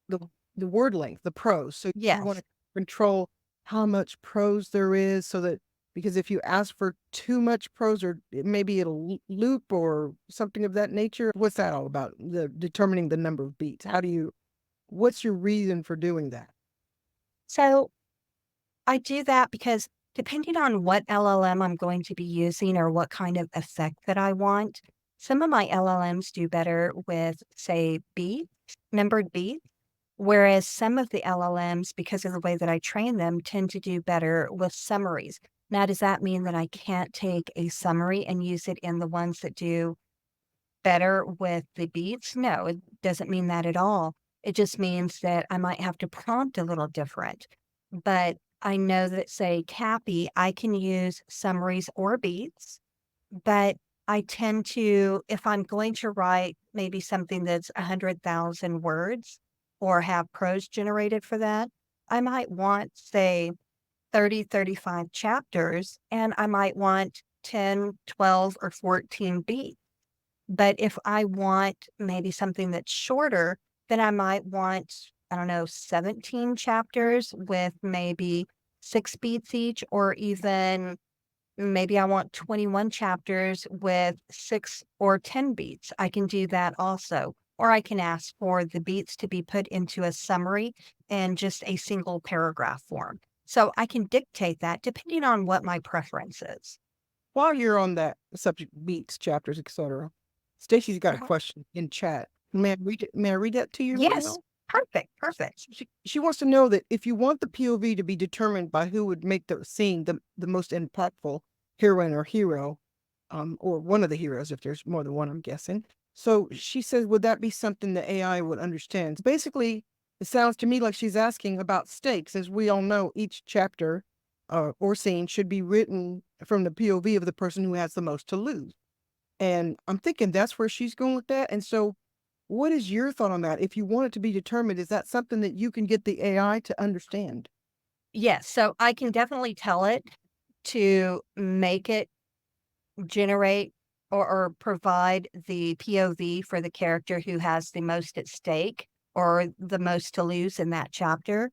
the word length, the prose. So you want Yes. to control how much prose there is, so that, because if you ask for too much prose, or maybe it'll loop or something of that nature. What's that all about? The determining the number of beats. What's your reason for doing that? So I do that because depending on what LLM I'm going to be using or what kind of effect that I want, some of my LLMs do better with, say, beats, numbered beats, whereas some of the LLMs, because of the way that I train them, tend to do better with summaries. Now, does that mean that I can't take a summary and use it in the ones that do better with the beats? No, it doesn't mean that at all. It just means that I might have to prompt a little different. But I know that, say, Cappy, I can use summaries or beats, but I tend to, if I'm going to write maybe something that's 100,000 words or have prose generated for that, I might want, say, 30, 35 chapters, and I might want 10, 12, or 14 beats. But if I want maybe something that's shorter, then I might want, I don't know, 17 chapters with maybe 6 beats each, or even maybe I want 21 chapters with 6 or 10 beats. I can do that also. Or I can ask for the beats to be put into a summary and just a single paragraph form. So I can dictate that depending on what my preference is. While you're on that subject, beats, chapters, etc., Stacy's got a Uh-huh. question in chat. May I read it? May I read that to you? Yes, Lionel? perfect. She wants to know that if you want the POV to be determined by who would make the scene the most impactful, heroine or hero, or one of the heroes, if there's more than one, I'm guessing. So she says, would that be something the AI would understand? Basically, it sounds to me like she's asking about stakes. As we all know, each chapter or scene should be written from the POV of the person who has the most to lose. And I'm thinking that's where she's going with that. And so what is your thought on that? If you want it to be determined, is that something that you can get the AI to understand? Yes, so I can definitely tell it to make it generate or provide the POV for the character who has the most at stake or the most to lose in that chapter.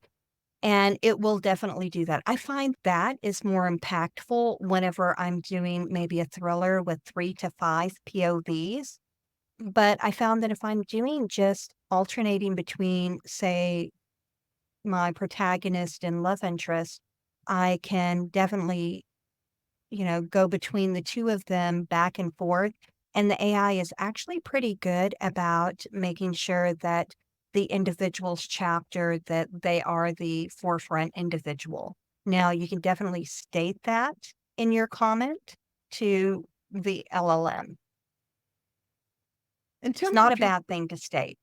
And it will definitely do that. I find that is more impactful whenever I'm doing maybe a thriller with 3 to 5 POVs. But I found that if I'm doing just alternating between, say, my protagonist and love interest, I can definitely, go between the two of them back and forth. And the AI is actually pretty good about making sure that the individual's chapter, that they are the forefront individual. Now, you can definitely state that in your comment to the LLM. And tell It's me not a if you bad thing to state.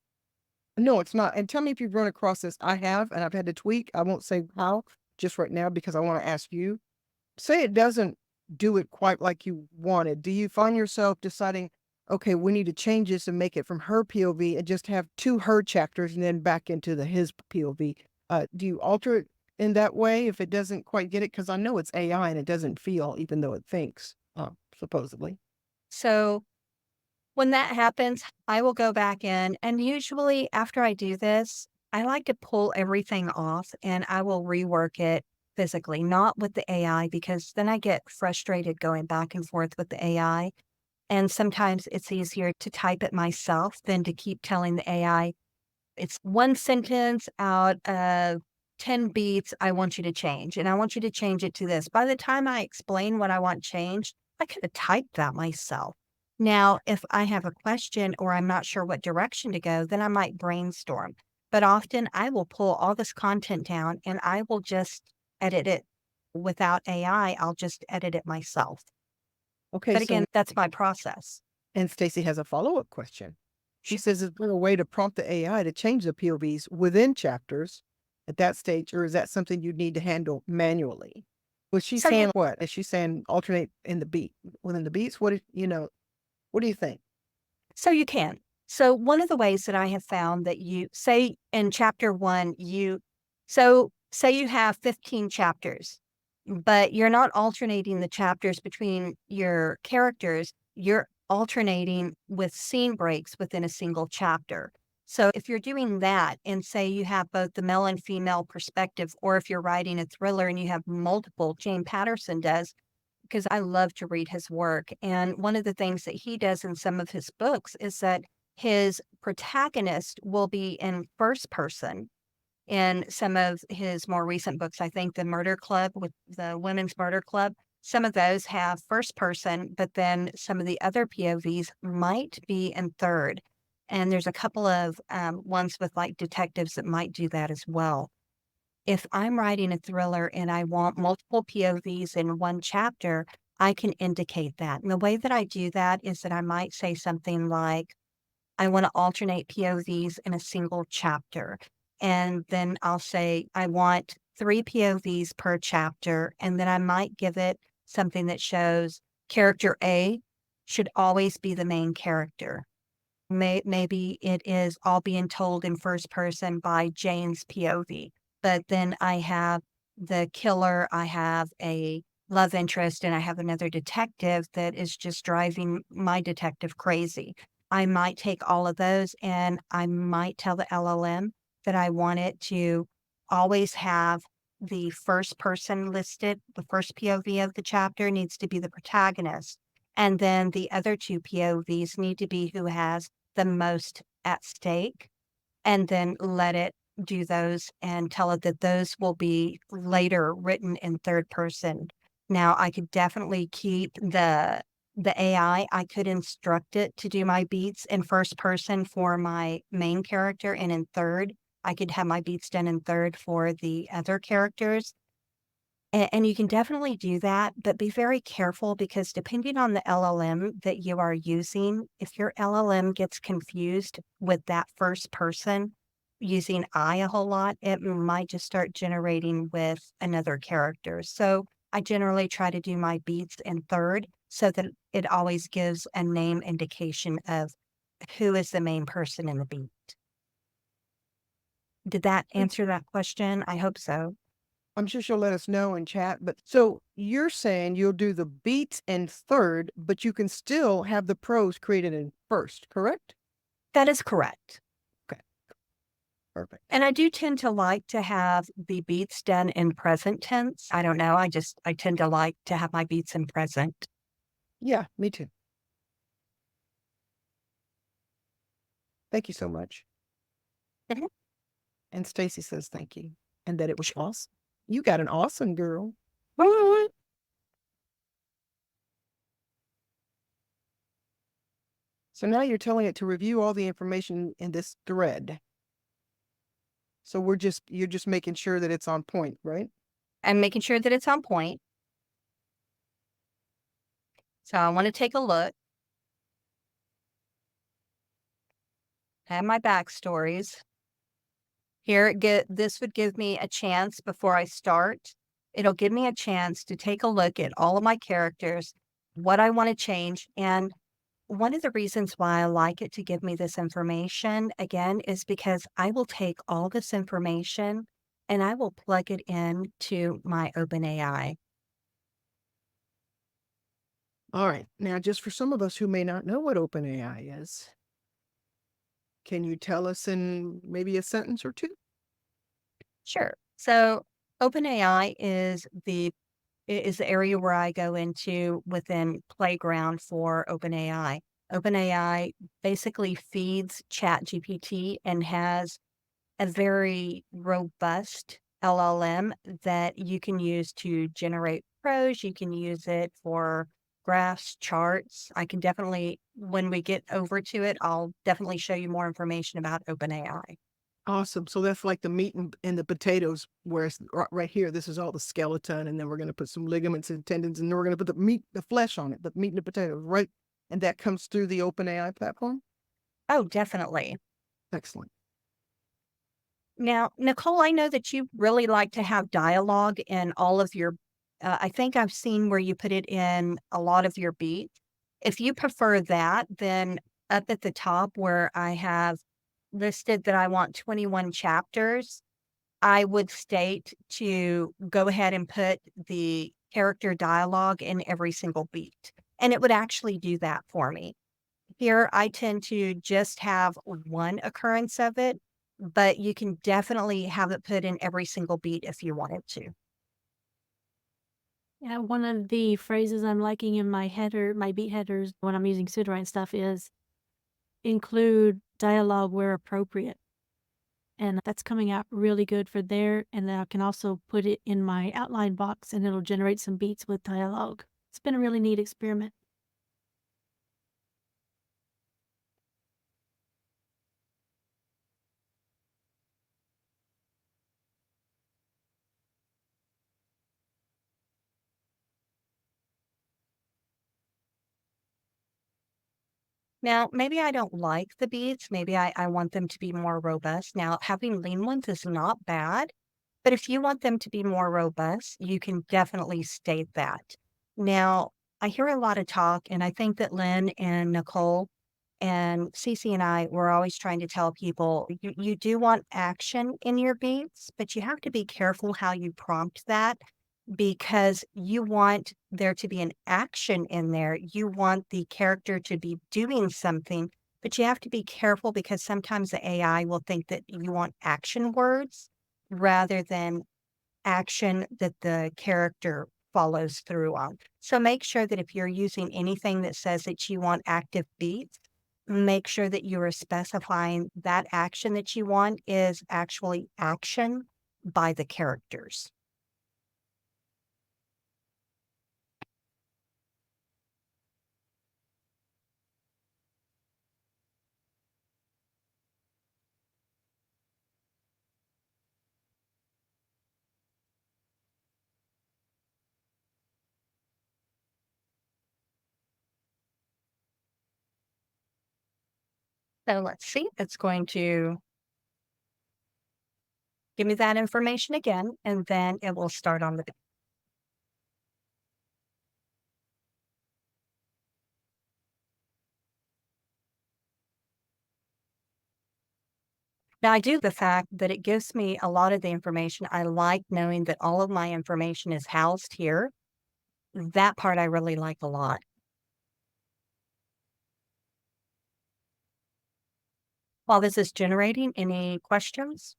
No, it's not. And tell me if you've run across this. I have, and I've had to tweak. I won't say how just right now because I want to ask you. Say it doesn't do it quite like you wanted. Do you find yourself deciding, okay, we need to change this and make it from her POV and just have 2 her chapters and then back into his POV? Do you alter it in that way if it doesn't quite get it? Because I know it's AI and it doesn't feel, even though it thinks, supposedly. So when that happens, I will go back in, and usually after I do this, I like to pull everything off and I will rework it physically, not with the AI, because then I get frustrated going back and forth with the AI. And sometimes it's easier to type it myself than to keep telling the AI, it's one sentence out of 10 beats I want you to change, and I want you to change it to this. By the time I explain what I want changed, I could have typed that myself. Now, if I have a question or I'm not sure what direction to go, then I might brainstorm. But often I will pull all this content down and I will just edit it without AI. I'll just edit it myself. Okay, But so again, that's my process. and Stacy has a follow-up question. She says, is there a way to prompt the AI to change the POVs within chapters at that stage, or is that something you need to handle manually? Was she So you saying what? Is she saying alternate in the beat within the beats? What what do you think? So you can. So one of the ways that I have found that you say in chapter 1, say you have 15 chapters, but you're not alternating the chapters between your characters, you're alternating with scene breaks within a single chapter. So if you're doing that and say you have both the male and female perspective, or if you're writing a thriller and you have multiple, Jane Patterson does, because I love to read his work. And one of the things that he does in some of his books is that his protagonist will be in first person in some of his more recent books. I think the Murder Club with the Women's Murder Club, some of those have first person, but then some of the other POVs might be in third. And there's a couple of ones with like detectives that might do that as well. If I'm writing a thriller and I want multiple POVs in one chapter, I can indicate that. And the way that I do that is that I might say something like, I want to alternate POVs in a single chapter. And then I'll say, I want 3 POVs per chapter. And then I might give it something that shows character A should always be the main character. Maybe it is all being told in first person by Jane's POV. But then I have the killer, I have a love interest, and I have another detective that is just driving my detective crazy. I might take all of those and I might tell the LLM that I want it to always have the first person listed. The first POV of the chapter needs to be the protagonist. And then the other 2 POVs need to be who has the most at stake. And then let it do those and tell it that those will be later written in third person. Now, I could definitely keep the AI. I could instruct it to do my beats in first person for my main character, and in third, I could have my beats done in third for the other characters. And you can definitely do that, but be very careful because depending on the LLM that you are using, if your LLM gets confused with that first person using I a whole lot, it might just start generating with another character. So I generally try to do my beats in third so that it always gives a name indication of who is the main person in the beat. Did that answer that question? I hope so. I'm sure she'll let us know in chat. But so you're saying you'll do the beats in third, but you can still have the prose created in first, correct? That is correct. Perfect. And I do tend to like to have the beats done in present tense. I don't know. I tend to like to have my beats in present. Yeah, me too. Thank you so much. Mhm. And Stacy says thank you. And that it was awesome. You got an awesome girl. So now you're telling it to review all the information in this thread. So you're just making sure that it's on point, right? I'm making sure that it's on point. So I want to take a look. I have my backstories. This would give me a chance before I start. It'll give me a chance to take a look at all of my characters, what I want to change. And one of the reasons why I like it to give me this information, again, is because I will take all this information and I will plug it into my OpenAI. All right. Now, just for some of us who may not know what OpenAI is, can you tell us in maybe a sentence or 2? Sure. So OpenAI is the area where I go into within Playground for OpenAI. OpenAI basically feeds ChatGPT and has a very robust LLM that you can use to generate prose. You can use it for graphs, charts. I can definitely, when we get over to it, I'll definitely show you more information about OpenAI. Awesome. So that's like the meat and the potatoes, where it's right here. This is all the skeleton, and then we're going to put some ligaments and tendons, and then we're going to put the flesh on it, the meat and the potatoes, right? And that comes through the OpenAI platform? Oh, definitely. Excellent. Now, Nicole, I know that you really like to have dialogue in all of your, I think I've seen where you put it in a lot of your beats. If you prefer that, then up at the top where I have listed that I want 21 chapters, I would state to go ahead and put the character dialogue in every single beat. And it would actually do that for me. Here, I tend to just have one occurrence of it, but you can definitely have it put in every single beat if you wanted to. Yeah, one of the phrases I'm liking in my beat headers when I'm using pseudowrite stuff is include dialogue where appropriate. And that's coming out really good for there. And then I can also put it in my outline box and it'll generate some beats with dialogue. It's been a really neat experiment. Now, maybe I don't like the beats. Maybe I want them to be more robust. Now, having lean ones is not bad, but if you want them to be more robust, you can definitely state that. Now, I hear a lot of talk, and I think that Lynn and Nicole and Cece and I were always trying to tell people you do want action in your beats, but you have to be careful how you prompt that because you want there to be an action in there. You want the character to be doing something, but you have to be careful because sometimes the AI will think that you want action words rather than action that the character follows through on. So make sure that if you're using anything that says that you want active beats, make sure that you are specifying that action that you want is actually action by the characters. So let's see, it's going to give me that information again, and then it will start on the. Now, I do the fact that it gives me a lot of the information. I like knowing that all of my information is housed here. That part I really like a lot. While this is generating, any questions?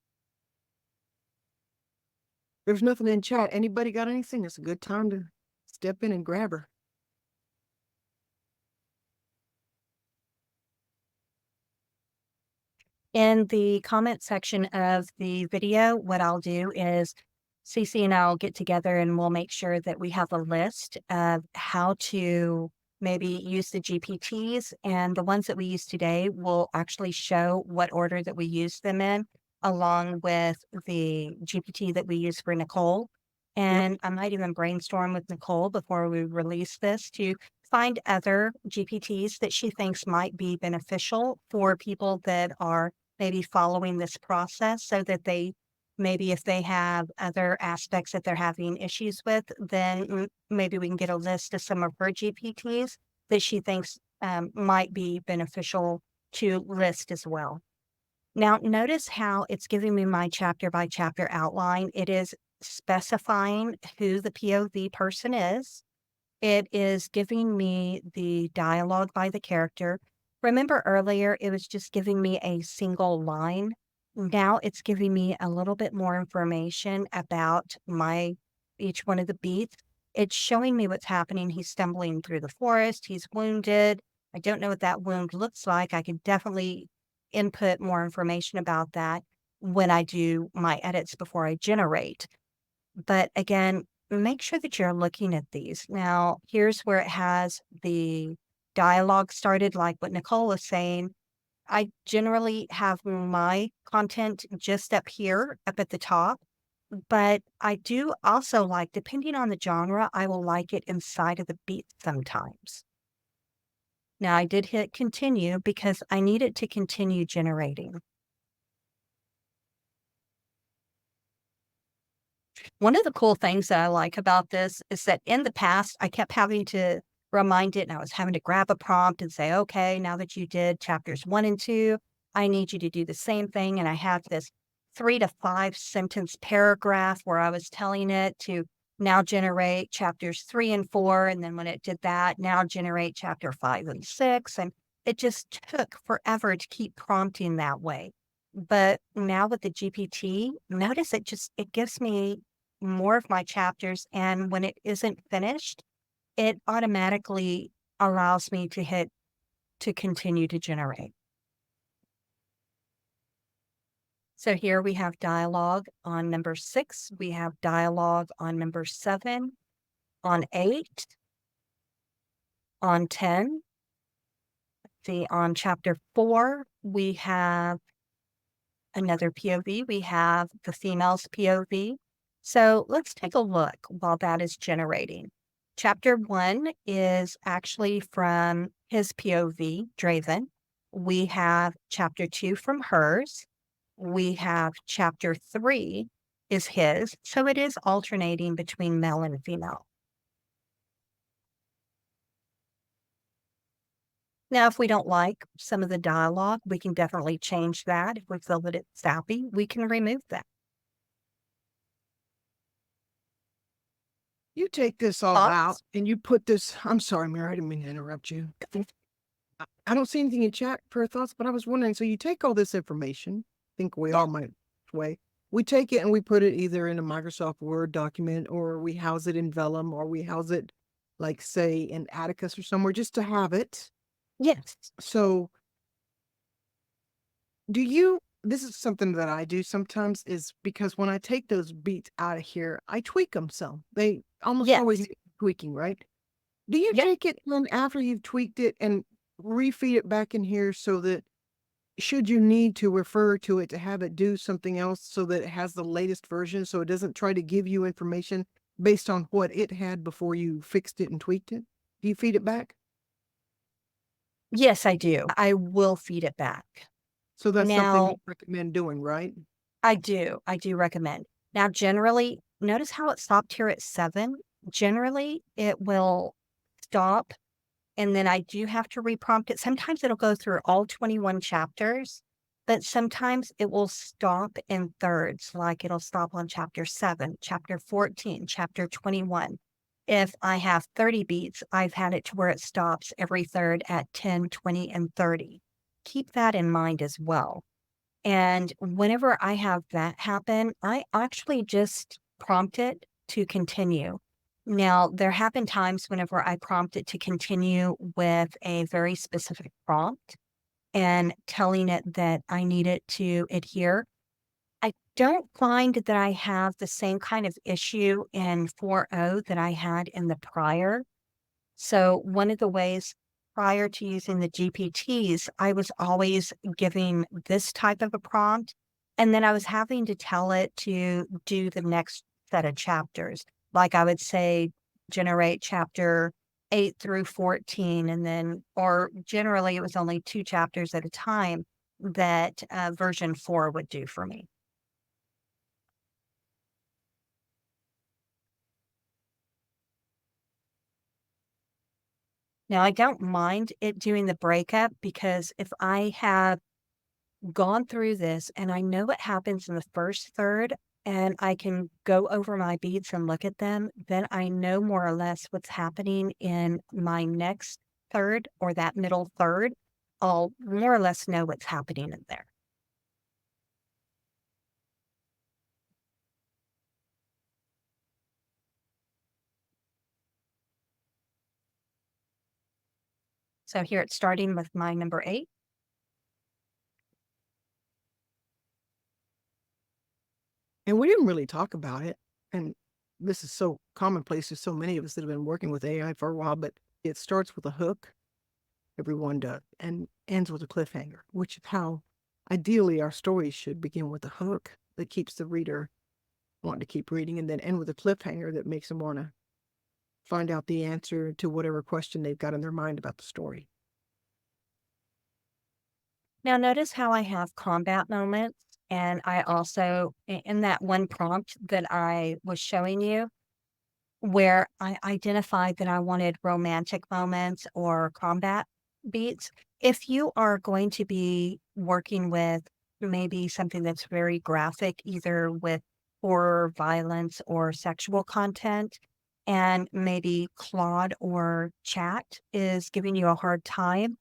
There's nothing in chat. Anybody got anything? It's a good time to step in and grab her. In the comment section of the video, what I'll do is Cece and I'll get together and we'll make sure that we have a list of how to maybe use the GPTs, and the ones that we use today will actually show what order that we use them in, along with the GPT that we use for Nicole. And I might even brainstorm with Nicole before we release this to find other GPTs that she thinks might be beneficial for people that are maybe following this process so that they maybe if they have other aspects that they're having issues with, then maybe we can get a list of some of her GPTs that she thinks might be beneficial to list as well. Now, notice how it's giving me my chapter by chapter outline. It is specifying who the POV person is. It is giving me the dialogue by the character. Remember earlier, it was just giving me a single line. Now it's giving me a little bit more information about each one of the beats. It's showing me what's happening. He's stumbling through the forest. He's wounded. I don't know what that wound looks like. I could definitely input more information about that when I do my edits before I generate. But again, make sure that you're looking at these. Now, here's where it has the dialogue started, like what Nicole was saying. I generally have my content just up here, up at the top, but I do also like, depending on the genre, I will like it inside of the beat sometimes. Now, I did hit continue because I need it to continue generating. One of the cool things that I like about this is that in the past, I kept having to remind it, and I was having to grab a prompt and say, okay, now that you did chapters 1 and 2, I need you to do the same thing. And I had this 3 to 5 sentence paragraph where I was telling it to now generate chapters 3 and 4. And then when it did that, now generate chapter 5 and 6. And it just took forever to keep prompting that way. But now with the GPT, notice it gives me more of my chapters. And when it isn't finished, it automatically allows me to hit to continue to generate. So here we have dialogue on number 6. We have dialogue on number 7, on 8, on 10. See, on chapter 4, we have another POV. We have the female's POV. So let's take a look while that is generating. Chapter 1 is actually from his POV, Draven. We have chapter 2 from hers. We have chapter 3 is his. So it is alternating between male and female. Now, if we don't like some of the dialogue, we can definitely change that. If we feel that it's sappy, we can remove that. You take this all Thoughts? out and you put this. I'm sorry, Mary, I didn't mean to interrupt you. I don't see anything in chat for thoughts, but I was wondering. So you take all this information. I think we all might way. We take it and we put it either in a Microsoft Word document, or we house it in Vellum, or we house it, like say, in Atticus or somewhere, just to have it. Yes. So do you, this is something that I do sometimes, is because when I take those beats out of here, I tweak them some. They almost always Yes. need tweaking, right? Do you Yep. take it then after you've tweaked it and refeed it back in here so that should you need to refer to it to have it do something else so that it has the latest version, so it doesn't try to give you information based on what it had before you fixed it and tweaked it? Do you feed it back? Yes, I do. I will feed it back. So that's something Now, you recommend doing, right? I do recommend. Now, generally, notice how it stopped here at 7. Generally, it will stop, and then I do have to reprompt it. Sometimes it'll go through all 21 chapters, but sometimes it will stop in thirds, like it'll stop on chapter 7, chapter 14, chapter 21. If I have 30 beats, I've had it to where it stops every third at 10, 20, and 30. Keep that in mind as well. And whenever I have that happen, I actually just prompt it to continue. Now, there have been times whenever I prompt it to continue with a very specific prompt and telling it that I need it to adhere. I don't find that I have the same kind of issue in 4.0 that I had in the prior. So one of the ways prior to using the GPTs, I was always giving this type of a prompt, and then I was having to tell it to do the next set of chapters. Like I would say, generate chapter 8 through 14, and then, or generally it was only 2 chapters at a time that version 4 would do for me. Now, I don't mind it doing the breakup, because if I have gone through this and I know what happens in the first third and I can go over my beats and look at them, then I know more or less what's happening in my next third or that middle third. I'll more or less know what's happening in there. So here it's starting with my number 8. And we didn't really talk about it. And this is so commonplace to so many of us that have been working with AI for a while, but it starts with a hook. Everyone does, and ends with a cliffhanger, which is how ideally our stories should begin, with a hook that keeps the reader wanting to keep reading, and then end with a cliffhanger that makes them want to find out the answer to whatever question they've got in their mind about the story. Now notice how I have combat moments, and I also, in that one prompt that I was showing you, where I identified that I wanted romantic moments or combat beats. If you are going to be working with maybe something that's very graphic, either with horror, violence, or sexual content, and maybe Claude or chat is giving you a hard time,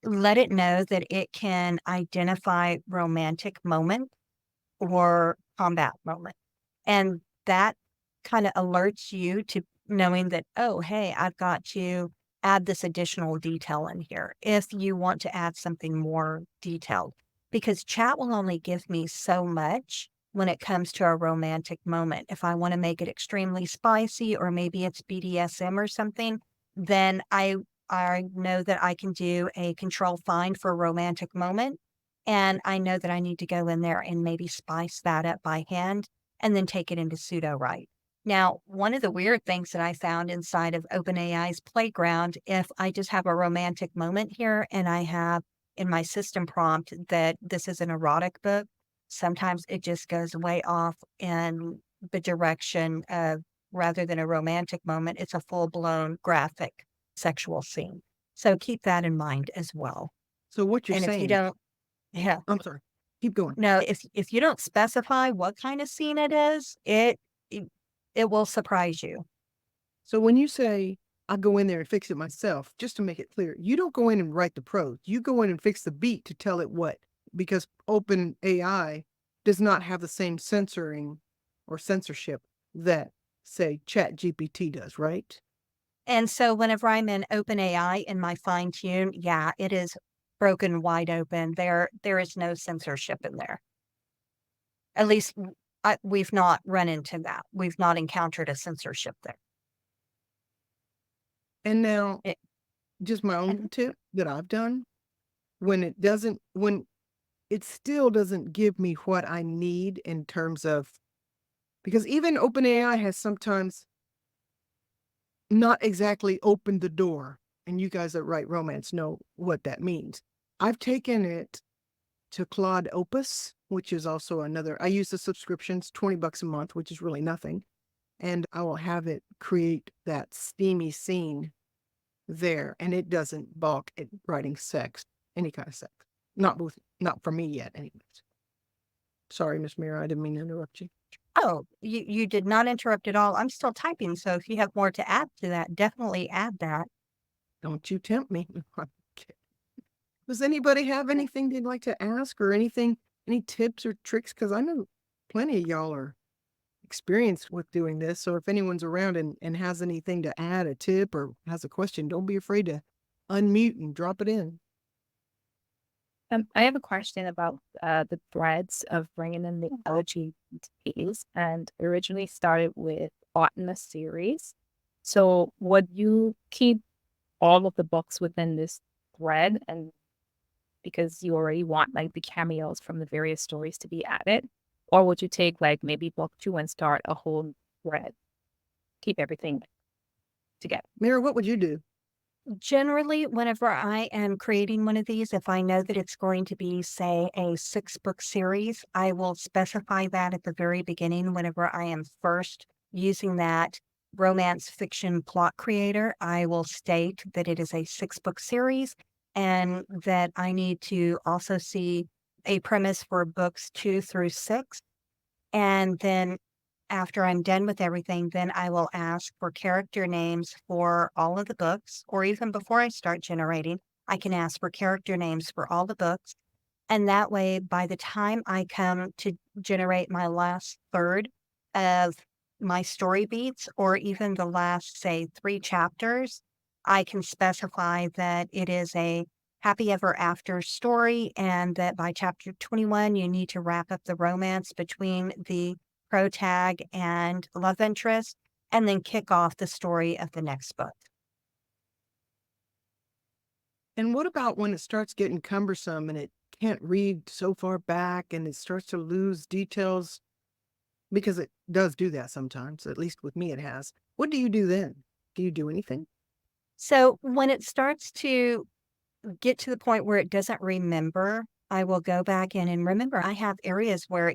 let it know that it can identify romantic moment or combat moment. And that kind of alerts you to knowing that, oh, hey, I've got to add this additional detail in here if you want to add something more detailed. because chat will only give me so much when it comes to a romantic moment. If I want to make it extremely spicy, or maybe it's BDSM or something, then I know that I can do a control find for a romantic moment. And I know that I need to go in there and maybe spice that up by hand and then take it into pseudo write. Now, one of the weird things that I found inside of OpenAI's playground, if I just have a romantic moment here and I have in my system prompt that this is an erotic book, sometimes it just goes way off in the direction of, rather than a romantic moment, it's a full blown graphic sexual scene. So keep that in mind as well. So what you're And if you saying, don't, yeah, I'm sorry, keep going. no, if you don't specify what kind of scene it is, it, it will surprise you. So when you say I go in there and fix it myself, just to make it clear, you don't go in and write the prose. You go in and fix the beat to tell it what, because OpenAI does not have the same censoring or censorship that, say, ChatGPT does, right? And so whenever I'm in OpenAI in my fine tune, yeah, it is broken wide open. There is no censorship in there. At least we've not run into that. We've not encountered a censorship there. And now, It- just my own tip that I've done, when it still doesn't give me what I need in terms of, because even OpenAI has sometimes not exactly opened the door, and you guys that write romance know what that means. I've taken it to Claude Opus, which is also another, I use the subscriptions, $20 a month, which is really nothing. And I will have it create that steamy scene there, and it doesn't balk at writing sex, any kind of sex. Not for me yet, anyways. Sorry, Miss Mira, I didn't mean to interrupt you. Oh, you did not interrupt at all. I'm still typing, so if you have more to add to that, definitely add that. Don't you tempt me. Okay. Does anybody have anything they'd like to ask, or anything, any tips or tricks? Because I know plenty of y'all are experienced with doing this. So if anyone's around and has anything to add, a tip, or has a question, don't be afraid to unmute and drop it in. I have a question about the threads of bringing in the LGBTs, and originally started with art in a series. So would you keep all of the books within this thread, and because you already want like the cameos from the various stories to be added, or would you take like maybe book 2 and start a whole thread, keep everything together? Mira, what would you do? Generally, whenever I am creating one of these, if I know that it's going to be, say, a 6-book series, I will specify that at the very beginning whenever I am first using that romance fiction plot creator. I will state that it is a 6-book series and that I need to also see a premise for books 2 through 6. And then after I'm done with everything, then I will ask for character names for all of the books, or even before I start generating, I can ask for character names for all the books. And that way, by the time I come to generate my last third of my story beats, or even the last, say, 3 chapters, I can specify that it is a happy ever after story, and that by chapter 21, you need to wrap up the romance between the protag and love interest, and then kick off the story of the next book. And what about when it starts getting cumbersome and it can't read so far back and it starts to lose details? Because it does do that sometimes, at least with me it has. What do you do then? Do you do anything? So when it starts to get to the point where it doesn't remember, I will go back in, and remember, I have areas where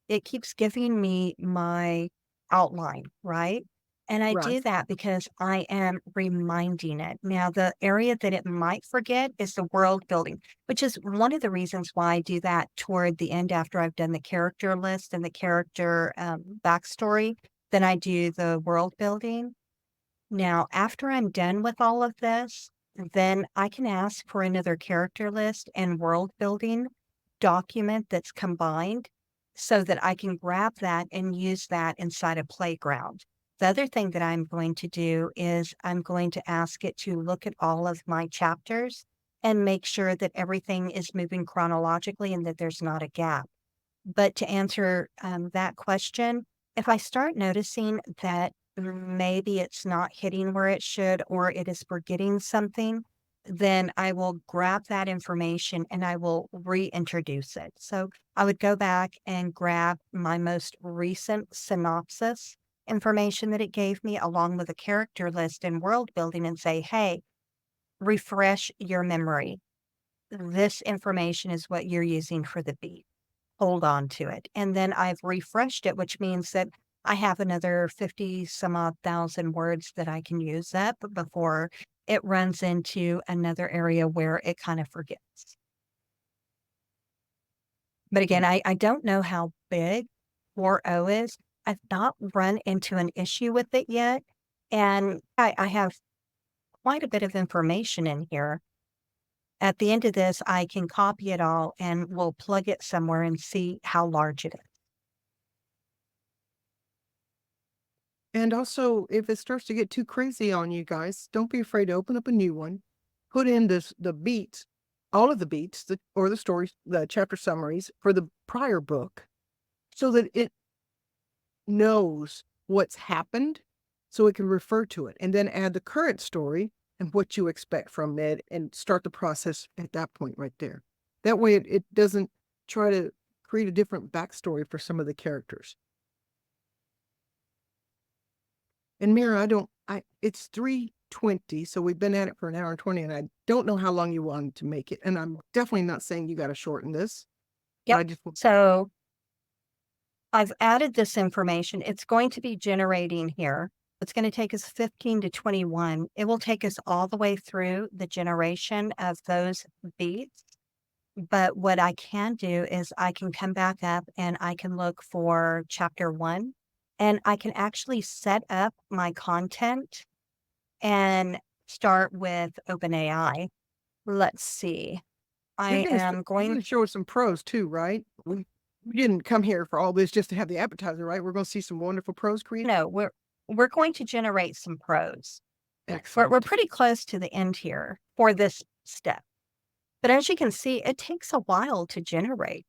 it keeps giving me my outline, right? And I do Right. that because I am reminding it. Now, the area that it might forget is the world building, which is one of the reasons why I do that toward the end after I've done the character list and the character backstory. Then I do the world building. Now, after I'm done with all of this, then I can ask for another character list and world building document that's combined so that I can grab that and use that inside a playground. The other thing that I'm going to do is I'm going to ask it to look at all of my chapters and make sure that everything is moving chronologically and that there's not a gap. But to answer that question, if I start noticing that maybe it's not hitting where it should or it is forgetting something, then I will grab that information and I will reintroduce it. So I would go back and grab my most recent synopsis information that it gave me, along with a character list and world building, and say, hey, refresh your memory. This information is what you're using for the beat. Hold on to it. And then I've refreshed it, which means that I have another 50 some odd thousand words that I can use up before it runs into another area where it kind of forgets. But again, I don't know how big 4.0 is. I've not run into an issue with it yet. And I have quite a bit of information in here. At the end of this, I can copy it all and we'll plug it somewhere and see how large it is. And also, if it starts to get too crazy on you guys, don't be afraid to open up a new one, put in the beats, all of the beats, or the stories, the chapter summaries for the prior book, so that it knows what's happened, so it can refer to it, and then add the current story and what you expect from it, and start the process at that point right there. That way, it doesn't try to create a different backstory for some of the characters. And Mira, it's 3:20, so we've been at it for an hour and 20, and I don't know how long you wanted to make it. And I'm definitely not saying you got to shorten this. Yep. I just, So I've added this information. It's going to be generating here. It's going to take us 15 to 21. It will take us all the way through the generation of those beats. But what I can do is I can come back up and I can look for chapter 1. And I can actually set up my content and start with OpenAI. Let's see. I you're am going going to show us some prose too, right? We didn't come here for all this just to have the appetizer, right? We're going to see some wonderful prose created. no, we're going to generate some prose. Excellent. We're pretty close to the end here for this step. But as you can see, it takes a while to generate.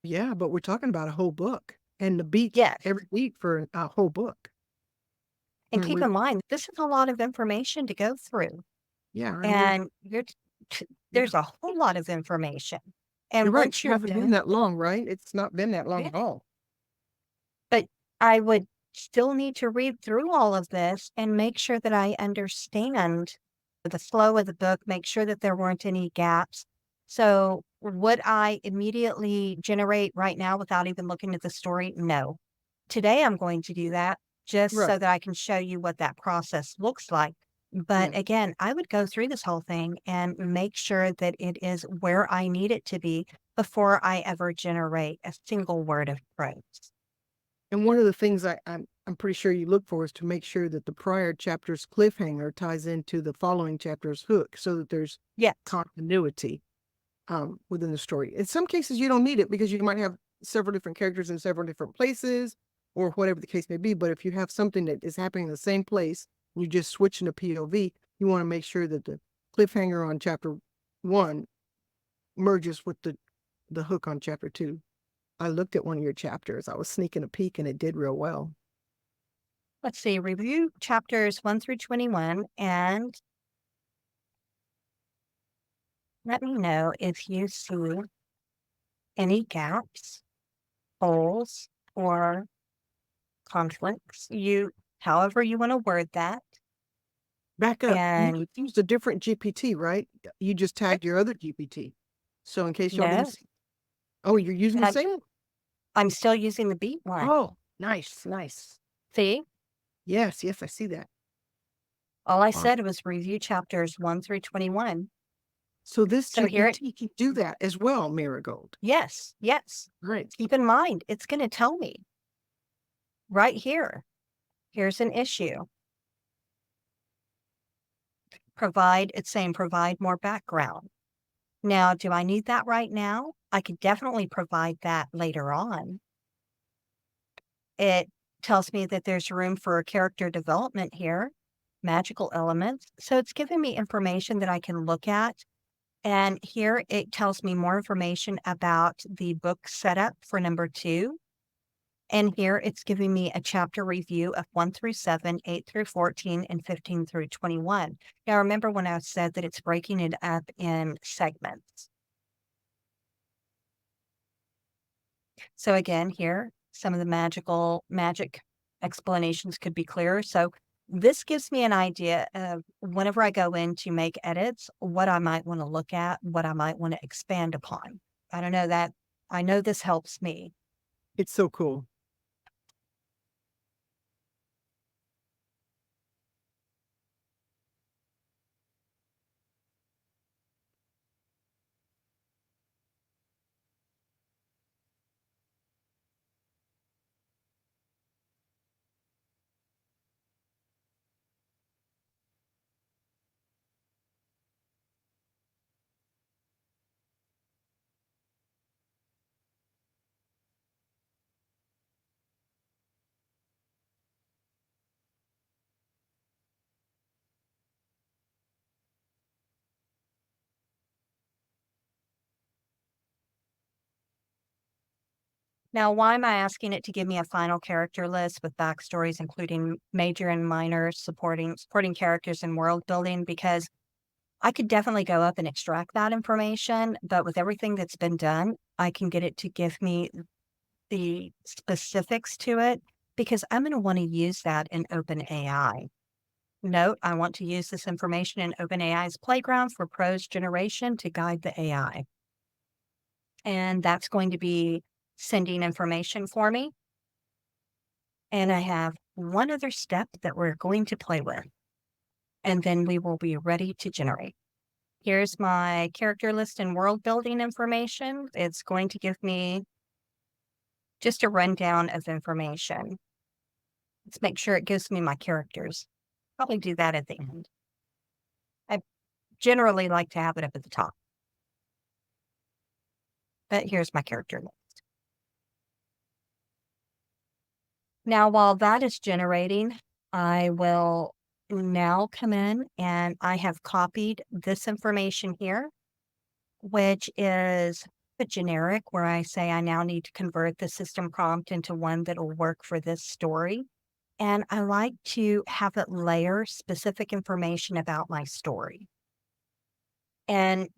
Yeah, but we're talking about a whole book, and the beats Yes. every week for a whole book. And keep in mind, this is a lot of information to go through. Yeah, And there's a whole lot of information. And you're right. once You you're haven't been done, that long, right? It's not been that long Yeah. at all. but I would still need to read through all of this and make sure that I understand the flow of the book, make sure that there weren't any gaps. So would I immediately generate right now without even looking at the story? No. Today I'm going to do that just so Right. that I can show you what that process looks like. But Yeah. again, I would go through this whole thing and make sure that it is where I need it to be before I ever generate a single word of prose. And one of the things I'm pretty sure you look for is to make sure that the prior chapter's cliffhanger ties into the following chapter's hook, so that there's Yes. continuity within the story. In some cases, you don't need it because you might have several different characters in several different places, or whatever the case may be. But if you have something that is happening in the same place, you're just switching to POV, you want to make sure that the cliffhanger on chapter 1 merges with the hook on chapter 2. I looked at one of your chapters. I was sneaking a peek, and it did real well. Let's see, review chapters 1 through 21 and let me know if you see any gaps, holes, or conflicts. However you want to word that. Back up. And You used a different GPT, right? You just tagged your other GPT. So in case y'all No. didn't see. Oh, you're using the I'm- same one? I'm still using the beat one. Oh, nice, nice. See, Yes, I see that. all I Wow. said was review chapters 1 through 21. So this So here GPT can do that as well, Marigold. Yes. Right. Keep in mind, it's going to tell me right here. Here's an issue. It's saying provide more background. Now, do I need that right now? I could definitely provide that later on. It tells me that there's room for character development here, magical elements. So it's giving me information that I can look at And here it tells me more information about the book setup for number 2. And here it's giving me a chapter review of 1 through 7, 8 through 14, and 15 through 21. Now, remember when I said that it's breaking it up in segments. So again, here, some of the magic explanations could be clearer. So this gives me an idea of whenever I go in to make edits, what I might want to look at, what I might want to expand upon. I don't know that. I know this helps me. It's so cool. Now, why am I asking it to give me a final character list with backstories, including major and minor supporting characters and world building? Because I could definitely go up and extract that information, but with everything that's been done, I can get it to give me the specifics to it because I'm going to want to use that in OpenAI. Note, I want to use this information in OpenAI's playground for Prose Generation to guide the AI. And that's going to be sending information for me. And I have one other step that we're going to play with, and then we will be ready to generate. Here's my character list and world building information. It's going to give me just a rundown of information. Let's make sure it gives me my characters. Probably do that at the end. I generally like to have it up at the top. But here's my character list. Now, while that is generating, I will now come in and I have copied this information here, which is a generic where I say I now need to convert the system prompt into one that will work for this story. And I like to have it layer specific information about my story. And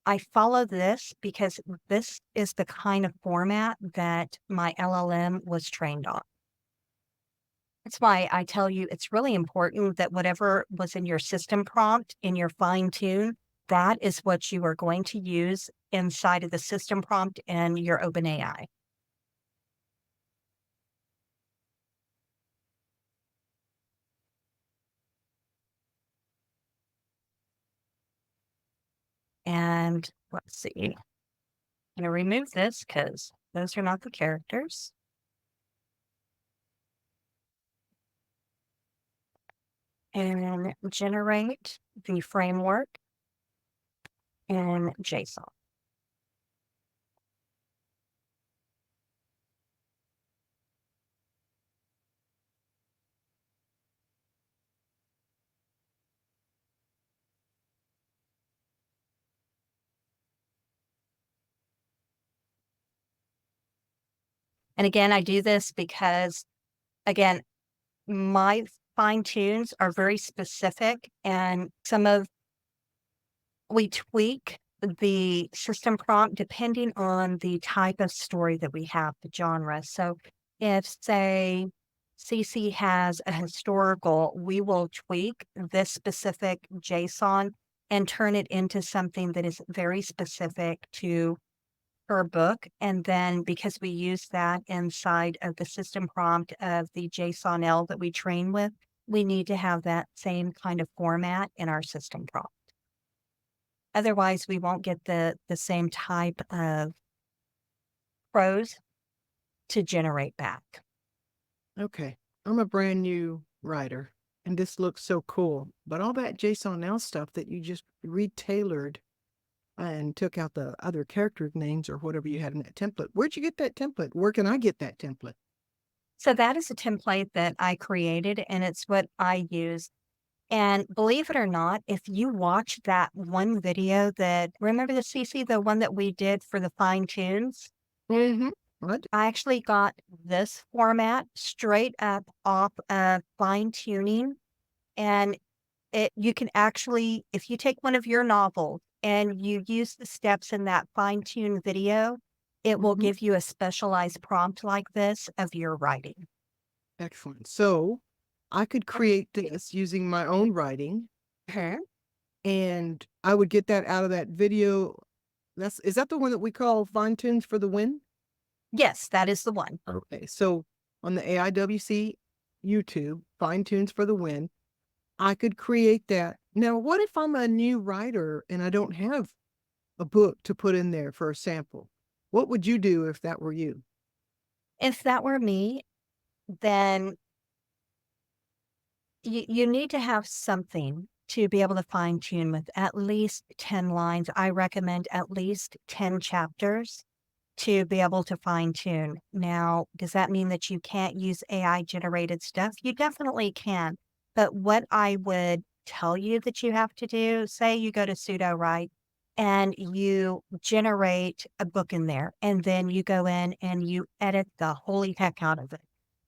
I follow this because this is the kind of format that my LLM was trained on. That's why I tell you it's really important that whatever was in your system prompt, in your fine tune, that is what you are going to use inside of the system prompt in your OpenAI. And let's see. I'm going to remove this because those are not the characters. And generate the framework in JSON. And again, I do this because, again, my fine tunes are very specific and we tweak the system prompt depending on the type of story that we have, the genre. So if, say, CC has a historical, we will tweak this specific JSON and turn it into something that is very specific to her book. And then because we use that inside of the system prompt of the JSON-L that we train with, we need to have that same kind of format in our system prompt. Otherwise, we won't get the same type of prose to generate back. Okay. I'm a brand new writer and this looks so cool, but all that JSON-L stuff that you just retailored and took out the other character names or whatever you had in that template. Where'd you get that template? Where can I get that template? So that is a template that I created, and it's what I use And believe it or not, if you watch that one video remember the CC, the one that we did for the fine tunes? Mm-hmm. What? I actually got this format straight up off of fine tuning. And you can actually, if you take one of your novels and you use the steps in that fine tune video, it will Mhm. give you a specialized prompt like this of your writing. Excellent. So I could create this using my own writing, Okay. and I would get that out of that video. Is that the one that we call Fine Tunes for the Win? Yes, that is the one. Okay. So on the AIWC YouTube, Fine Tunes for the Win, I could create that. Now, what if I'm a new writer and I don't have a book to put in there for a sample? What would you do if that were you? If that were me, then you need to have something to be able to fine tune with at least 10 lines. I recommend at least 10 chapters to be able to fine tune. Now, does that mean that you can't use AI generated stuff? You definitely can. But what I would tell you that you have to do, say you go to pseudo write and you generate a book in there, and then you go in and you edit the holy heck out of it.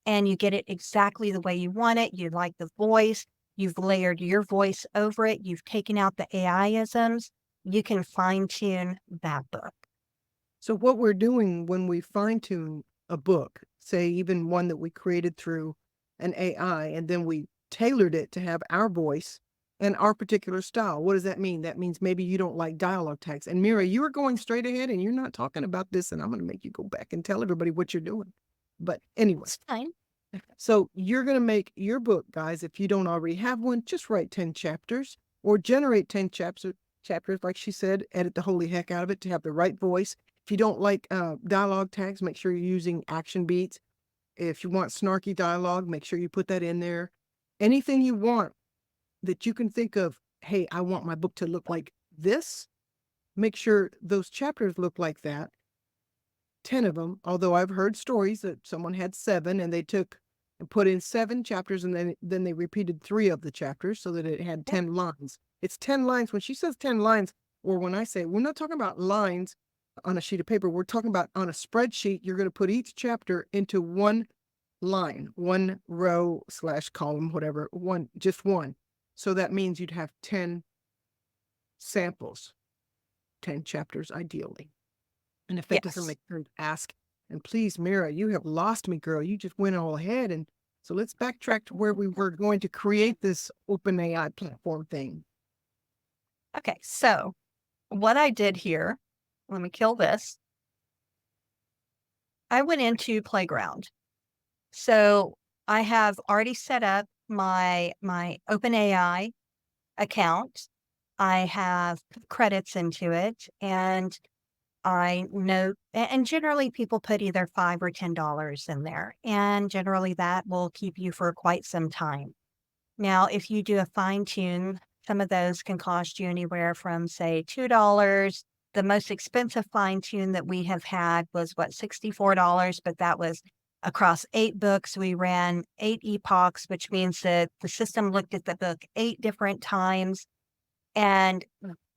And you get it exactly the way you want it. You like the voice, you've layered your voice over it, you've taken out the AI-isms, you can fine tune that book. So what we're doing when we fine tune a book, say even one that we created through an AI, and then we tailored it to have our voice and our particular style. What does that mean? That means maybe you don't like dialogue tags. And Mira, you are going straight ahead and you're not talking about this, and I'm going to make you go back and tell everybody what you're doing. But anyway, It's fine. so you're going to make your book, guys. If you don't already have one, just write 10 chapters or generate 10 chapters, like she said, edit the holy heck out of it to have the right voice. If you don't like dialogue tags, make sure you're using action beats. If you want snarky dialogue, make sure you put that in there. Anything you want that you can think of, hey, I want my book to look like this, make sure those chapters look like that. 10 of them, although I've heard stories that someone had 7 and they took and put in 7 chapters and then they repeated 3 of the chapters so that it had 10 lines. It's 10 lines. When she says 10 lines, or when I say, we're not talking about lines on a sheet of paper, we're talking about on a spreadsheet, you're going to put each chapter into one line, one row / column, whatever, just one. So that means you'd have 10 samples, 10 chapters ideally. And if that doesn't Yes. make sense, ask. And please, Mira, you have lost me, girl. You just went all ahead. And so let's backtrack to where we were going to create this OpenAI platform thing. Okay, so what I did here, let me kill this. I went into Playground. So I have already set up my OpenAI account. I have put credits into it, and I know, and generally people put either $5 or $10 in there, and generally that will keep you for quite some time. Now, if you do a fine tune, some of those can cost you anywhere from, say, $2. The most expensive fine tune that we have had was $64, but that was across 8 books. We ran 8 epochs, which means that the system looked at the book 8 different times, and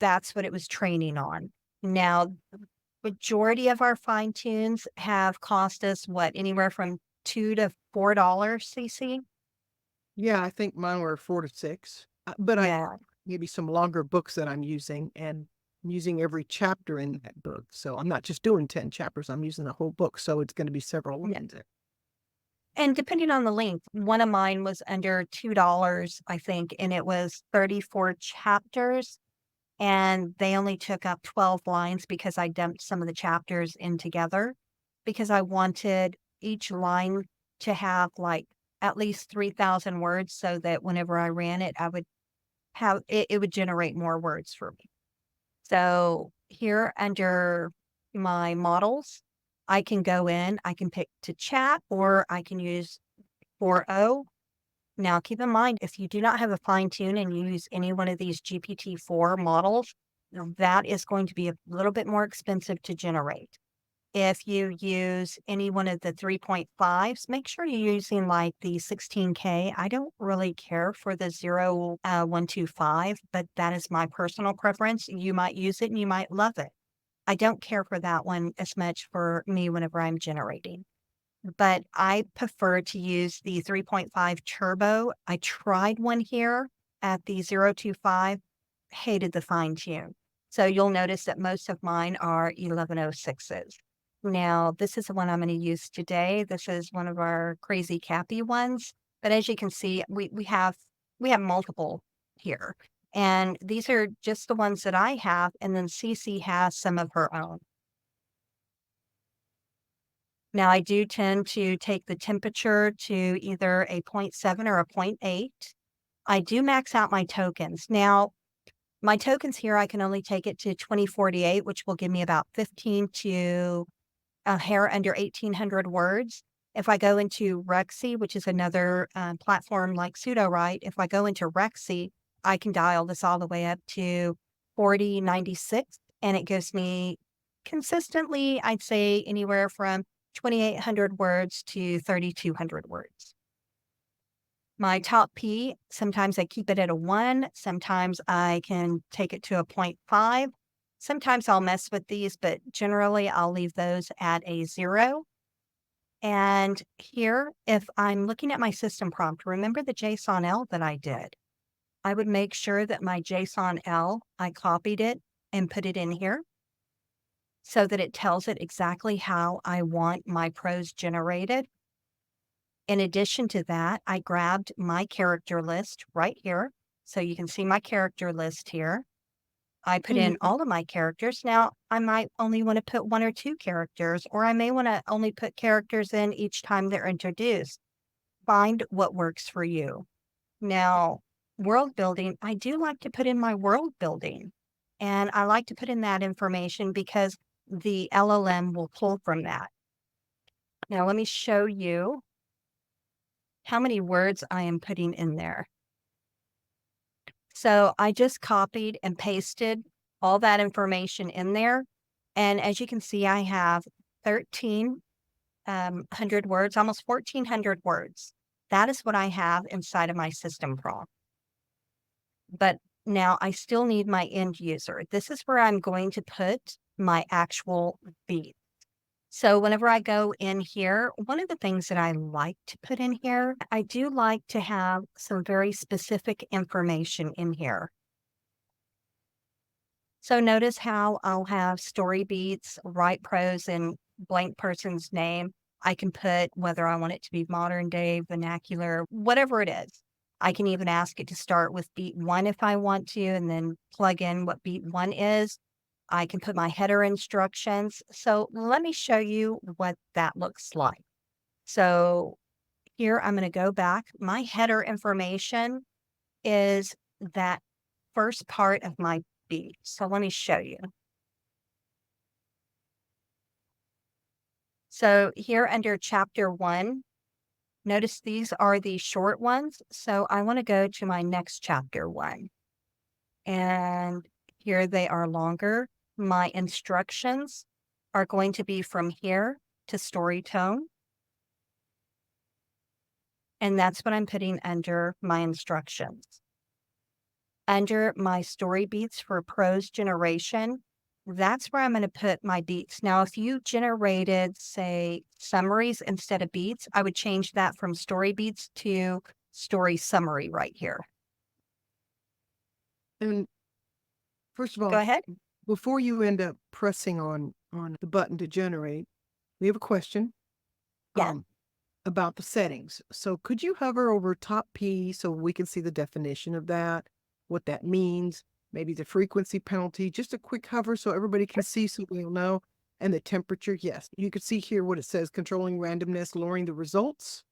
that's what it was training on. Now, majority of our fine tunes have cost us anywhere from $2 to $4, CC? Yeah, I think mine were 4 to 6. But I Yeah. maybe some longer books that I'm using, and I'm using every chapter in that book. So I'm not just doing 10 chapters, I'm using the whole book. So it's going to be several Yeah. lines there. And depending on the length, one of mine was under $2, I think, and it was 34 chapters. And they only took up 12 lines because I dumped some of the chapters in together because I wanted each line to have like at least 3,000 words so that whenever I ran it, I would have it would generate more words for me. So here under my models, I can go in, I can pick to chat, or I can use 4o. Now, keep in mind, if you do not have a fine tune and you use any one of these GPT-4 models, that is going to be a little bit more expensive to generate. if you use any one of the 3.5s, make sure you're using like the 16K. I don't really care for the 125, but that is my personal preference. You might use it and you might love it. I don't care for that one as much for me whenever I'm generating. But I prefer to use the 3.5 turbo. I tried one here at the 025, hated the fine tune. So you'll notice that most of mine are 1106s. Now, this is the one I'm going to use today. This is one of our crazy Cappy ones. But as you can see, we have multiple here. And these are just the ones that I have. And then Cece has some of her own. Now, I do tend to take the temperature to either a 0.7 or a 0.8. I do max out my tokens. Now, my tokens here, I can only take it to 2048, which will give me about 15 to a hair under 1,800 words. If I go into Rexy, which is another platform like Pseudowrite, if I go into Rexy, I can dial this all the way up to 4096, and it gives me consistently, I'd say anywhere from 2,800 words to 3,200 words. My top P, sometimes I keep it at a 1. Sometimes I can take it to a 0.5. Sometimes I'll mess with these, but generally I'll leave those at a 0. And here, if I'm looking at my system prompt, remember the JSON-L that I did? I would make sure that my JSON-L, I copied it and put it in here so that it tells it exactly how I want my prose generated. In addition to that, I grabbed my character list right here. So you can see my character list here. I put in all of my characters. Now, I might only want to put 1 or 2 characters, or I may want to only put characters in each time they're introduced. Find what works for you. Now, world building, I do like to put in my world building. And I like to put in that information because the LLM will pull from that. Now, let me show you how many words I am putting in there. So I just copied and pasted all that information in there. And as you can see, I have 1,300 words, almost 1,400 words. That is what I have inside of my system prompt. But now I still need my end user. This is where I'm going to put my actual beat. So whenever I go in here, one of the things that I like to put in here, I do like to have some very specific information in here. So notice how I'll have story beats, write prose in blank person's name. I can put whether I want it to be modern day, vernacular, whatever it is. I can even ask it to start with beat 1 if I want to, and then plug in what beat 1 is. I can put my header instructions. So let me show you what that looks like. So here I'm going to go back. My header information is that first part of my beat. So let me show you. So here under chapter 1, notice these are the short ones. So I want to go to my next chapter 1. And here they are longer. My instructions are going to be from here to story tone. And that's what I'm putting under my instructions. Under my story beats for Prose Generation, that's where I'm going to put my beats. Now, if you generated, say, summaries instead of beats, I would change that from story beats to story summary right here. And first of all, Go ahead. before you end up pressing on the button to generate, we have a question about the settings. So could you hover over top P so we can see the definition of that, what that means, maybe the frequency penalty, just a quick hover so everybody can see so we'll know, and the temperature. Yes, you can see here what it says: controlling randomness, lowering the results.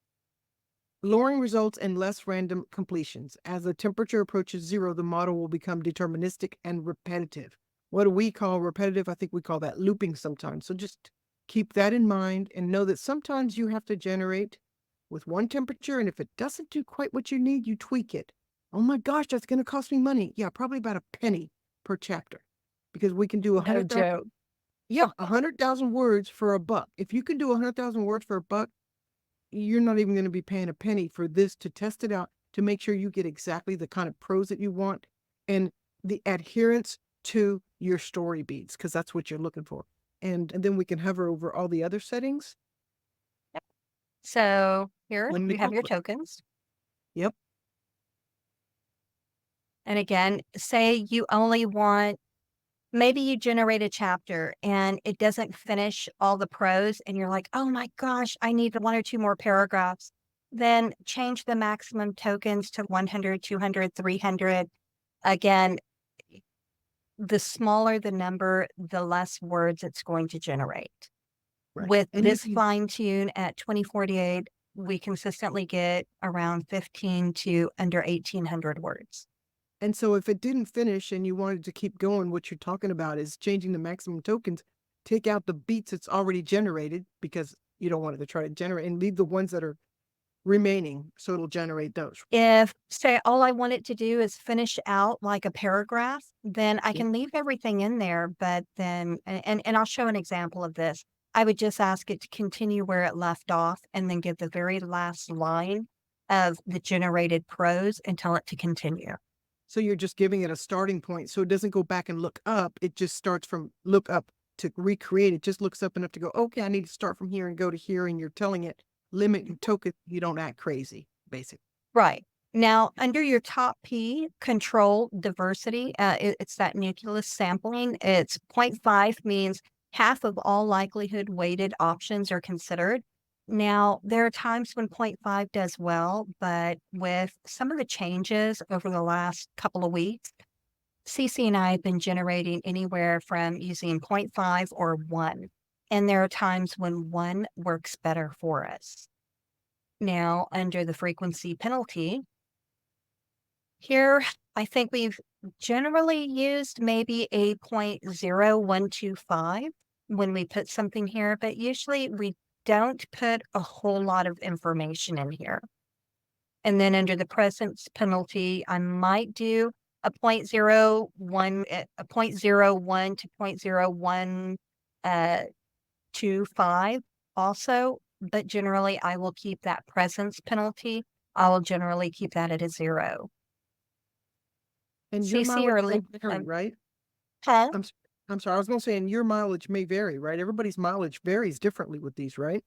Lowering results and less random completions. As the temperature approaches 0, the model will become deterministic and repetitive. What do we call repetitive? I think we call that looping sometimes. So just keep that in mind and know that sometimes you have to generate with one temperature, and if it doesn't do quite what you need, you tweak it. Oh my gosh, that's going to cost me money. Yeah, probably about a penny per chapter, because we can do 100. Yeah, 100,000 words for $1. If you can do 100,000 words for $1, you're not even going to be paying a penny for this to test it out to make sure you get exactly the kind of prose that you want and the adherence to your story beats, because that's what you're looking for. And then we can hover over all the other settings. So here When you have your Nicole- tokens. Yep. And again, say you only want, maybe you generate a chapter and it doesn't finish all the prose and you're like, oh my gosh, I need 1 or 2 more paragraphs. Then change the maximum tokens to 100, 200, 300. Again, the smaller the number, the less words it's going to generate. Right. With And you this can- fine tune at 2048, we consistently get around 15 to under 1,800 words. And so if it didn't finish and you wanted to keep going, what you're talking about is changing the maximum tokens, take out the beats it's already generated because you don't want it to try to generate, and leave the ones that are remaining so it'll generate those. If, say, all I want it to do is finish out like a paragraph, then I Yep. can leave everything in there, but then, and I'll show an example of this. I would just ask it to continue where it left off and then give the very last line of the generated prose and tell it to continue. So you're just giving it a starting point. So it doesn't go back and look up. It just starts from look up to recreate. It just looks up enough to go, okay, I need to start from here and go to here. And you're telling it, limit your token. You don't act crazy, basically. Right. Now, under your top P, control diversity, it's that nucleus sampling. It's 0.5 means half of all likelihood weighted options are considered. Now, there are times when 0.5 does well, but with some of the changes over the last couple of weeks, CC and I have been generating anywhere from using 0.5 or 1. And there are times when 1 works better for us. Now, under the frequency penalty, here, I think we've generally used maybe a 0.0125 when we put something here, but usually we don't put a whole lot of information in here. And then under the presence penalty, I might do a 0.01, a 0.01 to 0.0125 also, but generally I will keep that presence penalty. I will generally keep that at a 0. And your CC or mileage Lynn, may vary, right? huh? I'm sorry. I was going to say, and your mileage may vary, right? Everybody's mileage varies differently with these, right?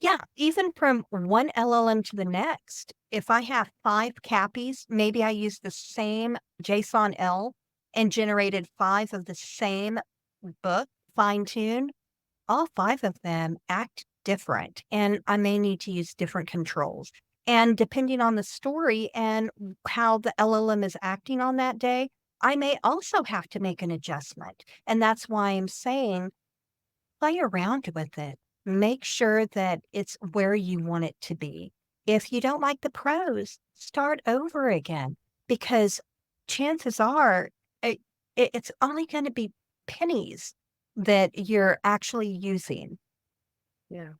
Yeah, even from one LLM to the next, if I have 5 cappies, maybe I use the same JSON L and generated 5 of the same book, fine-tuned, all 5 of them act different, and I may need to use different controls. And depending on the story and how the LLM is acting on that day, I may also have to make an adjustment. And that's why I'm saying play around with it. Make sure that it's where you want it to be. If you don't like the prose, start over again, because chances are it's only going to be pennies that you're actually using. Yeah.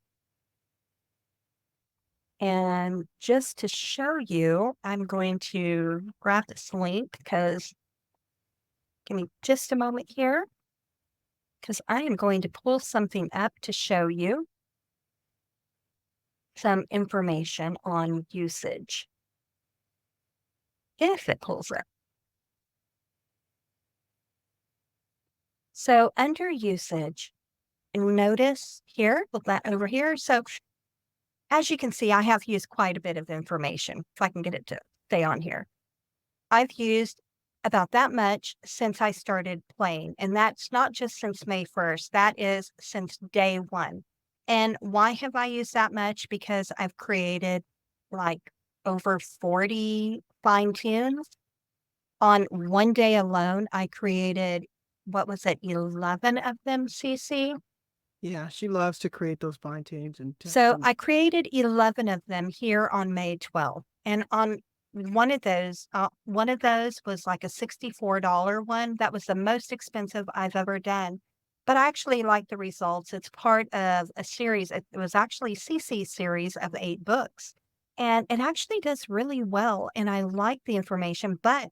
And just to show you, I'm going to grab this link because give me just a moment here, because I am going to pull something up to show you some information on usage. If it pulls up. So under usage, notice here, look that over here. So as you can see, I have used quite a bit of information, if I can get it to stay on here. I've used about that much since I started playing, and that's not just since May 1st, that is since day 1. And why have I used that much? Because I've created like over 40 fine tunes. On one day alone, I created, what was it, 11 of them, CC? Yeah, she loves to create those fine tunes and So I created 11 of them here on May 12th. And on one of those was like a $64 one. That was the most expensive I've ever done. But I actually like the results. It's part of a series. It was actually CC's series of 8 books. And it actually does really well. And I like the information. But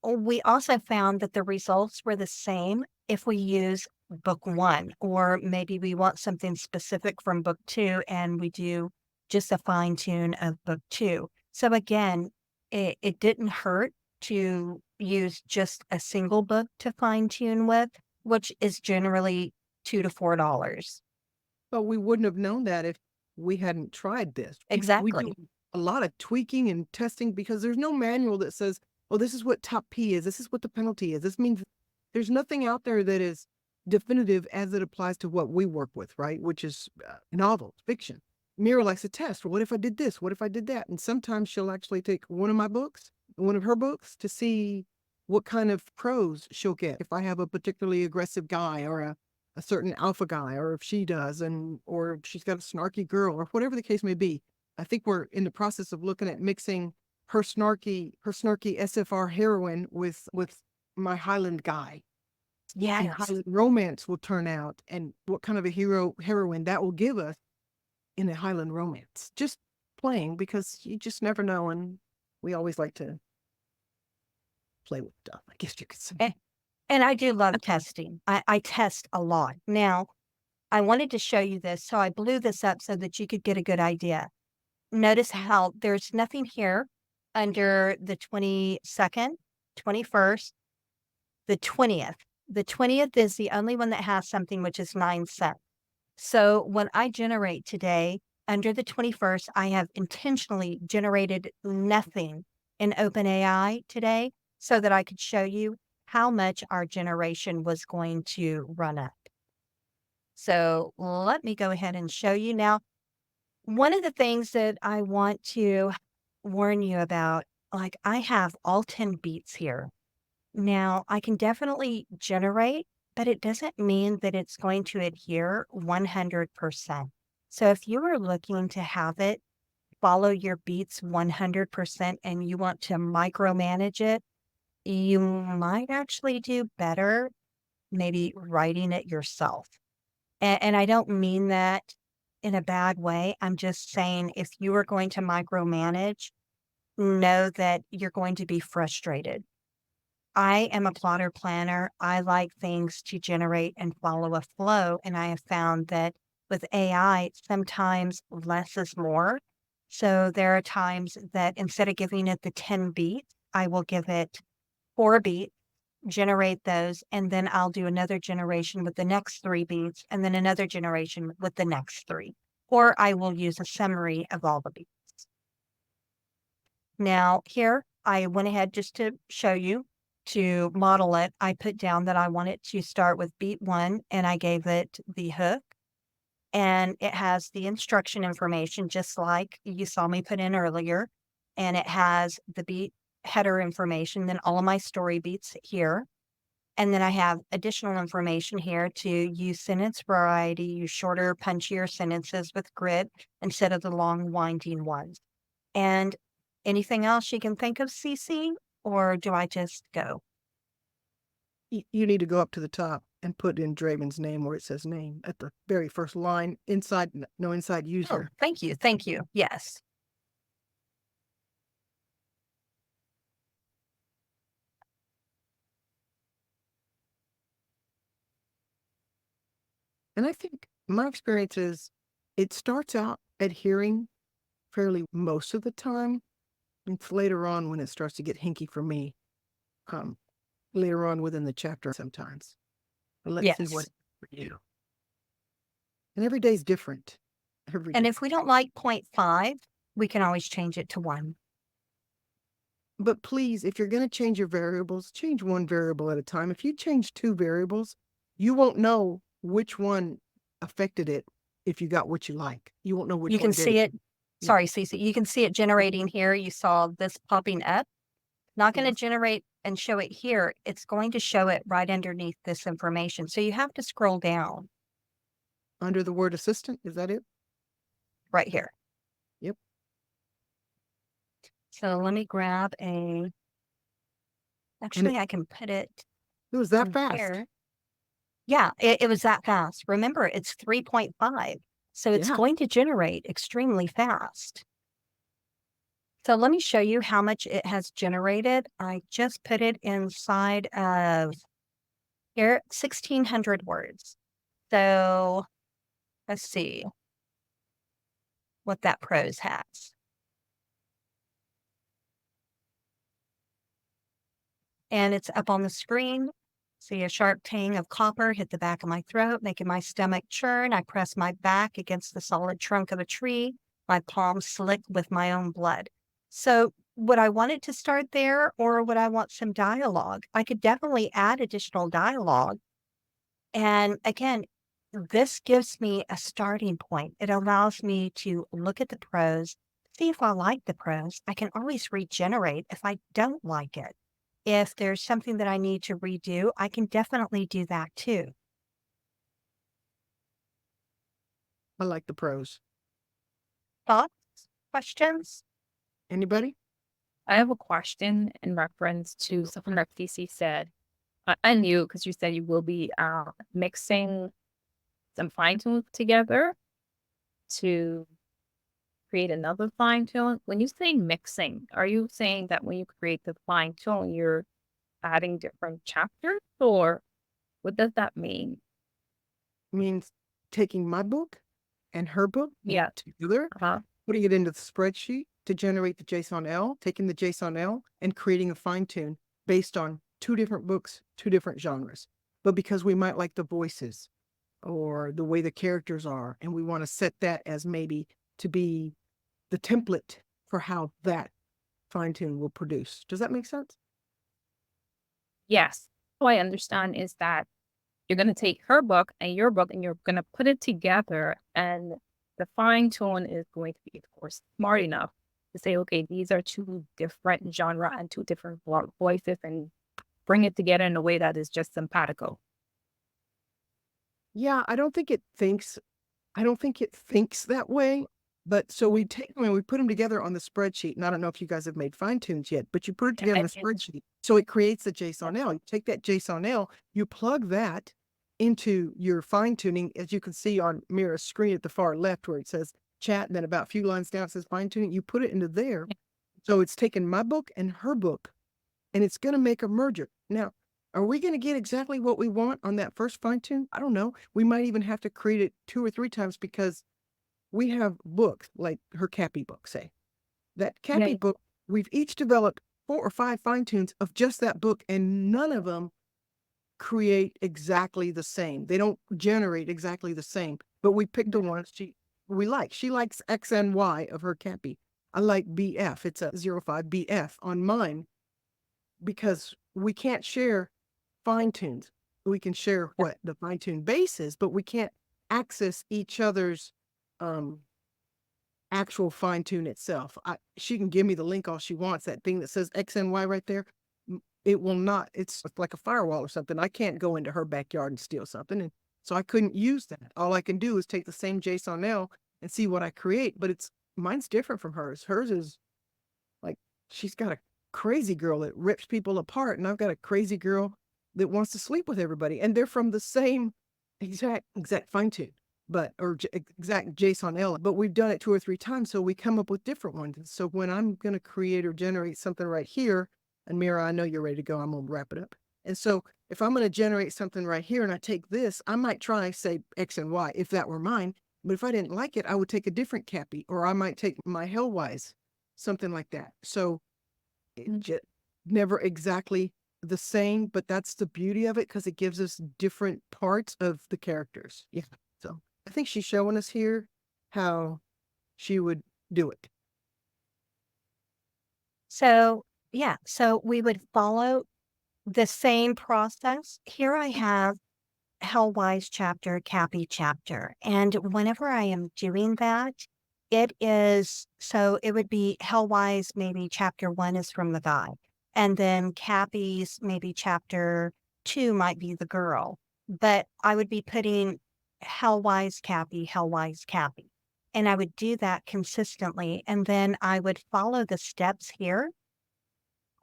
we also found that the results were the same if we use book 1, or maybe we want something specific from book 2 and we do just a fine tune of book 2. So again, it didn't hurt to use just a single book to fine tune with, which is generally $2 to $4. But we wouldn't have known that if we hadn't tried this. We Exactly. do a lot of tweaking and testing because there's no manual that says, oh, this is what top P is. This is what the penalty is. This means there's nothing out there that is definitive as it applies to what we work with, right? Which is novels, fiction. Mira likes to test. Well, what if I did this? What if I did that? And sometimes she'll actually take one of her books to see what kind of prose she'll get. If I have a particularly aggressive guy or a certain alpha guy, or if she does, or if she's got a snarky girl, or whatever the case may be. I think we're in the process of looking at mixing her snarky SFR heroine with my Highland guy. And Yes. Highland romance will turn out, and what kind of a heroine that will give us in a Highland romance. Just playing, because you just never know, and we always like to play with stuff, I guess you could say. And I do love testing. I test a lot. Now, I wanted to show you this, so I blew this up so that you could get a good idea. Notice how there's nothing here under the 22nd, 21st, the 20th. The 20th is the only one that has something, which is 9 cents. So when I generate today, under the 21st, I have intentionally generated nothing in OpenAI today so that I could show you how much our generation was going to run up. So let me go ahead and show you. Now, one of the things that I want to warn you about, like I have all 10 beats here. Now, I can definitely generate, but it doesn't mean that it's going to adhere 100%. So if you are looking to have it follow your beats 100% and you want to micromanage it, you might actually do better maybe writing it yourself. And I don't mean that in a bad way. I'm just saying if you are going to micromanage, know that you're going to be frustrated. I am a plotter planner. I like things to generate and follow a flow. And I have found that with AI, sometimes less is more. So there are times that instead of giving it the 10 beats, I will give it 4 beats, generate those, and then I'll do another generation with the next 3 beats, and then another generation with the next 3. Or I will use a summary of all the beats. Now here, I went ahead just to show you, to model it, I put down that I want it to start with beat 1, and I gave it the hook. And it has the instruction information, just like you saw me put in earlier. And it has the beat header information, then all of my story beats here. And then I have additional information here to use sentence variety, use shorter, punchier sentences with grit instead of the long, winding ones. And anything else you can think of, CC, or do I just go? You need to go up to the top and put in Draven's name where it says name at the very first line, inside Oh, user. thank you. Thank you. Yes. And I think my experience is it starts out adhering fairly most of the time. It's later on when it starts to get hinky for me. Later on within the chapter sometimes. But let's see what Yes. for you. And every day's different. Every And day. if we don't like 0.5, we can always change it to 1. But please, if you're going to change your variables, change one variable at a time. If you change 2 variables, you won't know which one affected it if you got what you like. You won't know which You one can did see it. it. Sorry, Cece. You can see it generating here. You saw this popping up. Not going to Yes. generate and show it here. It's going to show it right underneath this information. So you have to scroll down Under the word assistant, is that it? right here. Yep. So let me grab a. Actually, I can put it It was that in fast. here. Yeah, it was that fast. Remember, it's 3.5. So it's Yeah. going to generate extremely fast. So let me show you how much it has generated. I just put it inside of Here, 1,600 words. So let's see what that prose has. And it's up on the screen. See a sharp tang of copper hit the back of my throat, making my stomach churn. I press my back against the solid trunk of a tree, my palms slick with my own blood. So would I want it to start there, or would I want some dialogue? I could definitely add additional dialogue. And again, this gives me a starting point. It allows me to look at the prose, see if I like the prose. I can always regenerate if I don't like it. If there's something that I need to redo, I can definitely do that too. I like the prose. Thoughts? Questions? Anybody? I have a question in reference to something that DC said. I knew because you said you will be mixing some fine tune together to create another fine tune. When you say mixing, are you saying that when you create the fine tune, you're adding different chapters, or what does that mean? Means taking my book and her book Yeah. together, Uh-huh. putting it into the spreadsheet to generate the JSON-L, taking the JSON-L and creating a fine tune based on 2 different books, 2 different genres. But because we might like the voices or the way the characters are, and we want to set that as maybe to be the template for how that fine tune will produce. Does that make sense? Yes. What I understand is that you're going to take her book and your book and you're going to put it together, and the fine tune is going to be, of course, smart enough to say, okay, these are 2 different genre and 2 different voices, and bring it together in a way that is just simpatico. Yeah, I don't think it thinks that way. But so we take them and we put them together on the spreadsheet. And I don't know if you guys have made fine tunes yet, but you put it together I on the did. spreadsheet. So it creates the JSON-L. You take that JSON-L, you plug that into your fine tuning, as you can see on Mira's screen at the far left where it says chat, and then about a few lines down it says fine tuning. You put it into there. So it's taken my book and her book, and it's going to make a merger. Now, are we going to get exactly what we want on that first fine tune? I don't know. We might even have to create it 2 or 3 times because we have books like her Cappy book, say. That Cappy Yeah. book, we've each developed 4 or 5 fine tunes of just that book, and none of them create exactly the same. They don't generate exactly the same, but we picked the ones we like. She likes X and Y of her Cappy. I like BF. It's a 05 BF on mine because we can't share fine tunes. We can share what the fine tune base is, but we can't access each other's actual fine tune itself. She can give me the link all she wants, that thing that says X and Y right there. It will not, it's like a firewall or something. I can't go into her backyard and steal something. And so I couldn't use that. All I can do is take the same JSON-L and see what I create, but mine's different from hers. Hers is like, she's got a crazy girl that rips people apart, and I've got a crazy girl that wants to sleep with everybody, and they're from the same exact fine tune, exact JSON-L, but we've done it 2 or 3 times, so we come up with different ones. And so when I'm going to create or generate something right here, and Mira, I know you're ready to go, I'm going to wrap it up. And so if I'm going to generate something right here and I take this, I might try, say, X and Y, if that were mine. But if I didn't like it, I would take a different Cappy, or I might take my Hellwise, something like that. So it just never exactly the same, but that's the beauty of it, because it gives us different parts of the characters. Yeah. So I think she's showing us here how she would do it. So, yeah, so we would follow the same process. Here I have Hellwise chapter, Cappy chapter. And whenever I am doing that, it would be Hellwise, maybe chapter 1 is from the guy. And then Cappy's maybe chapter 2 might be the girl. But I would be putting Hellwise Cappy. And I would do that consistently. And then I would follow the steps here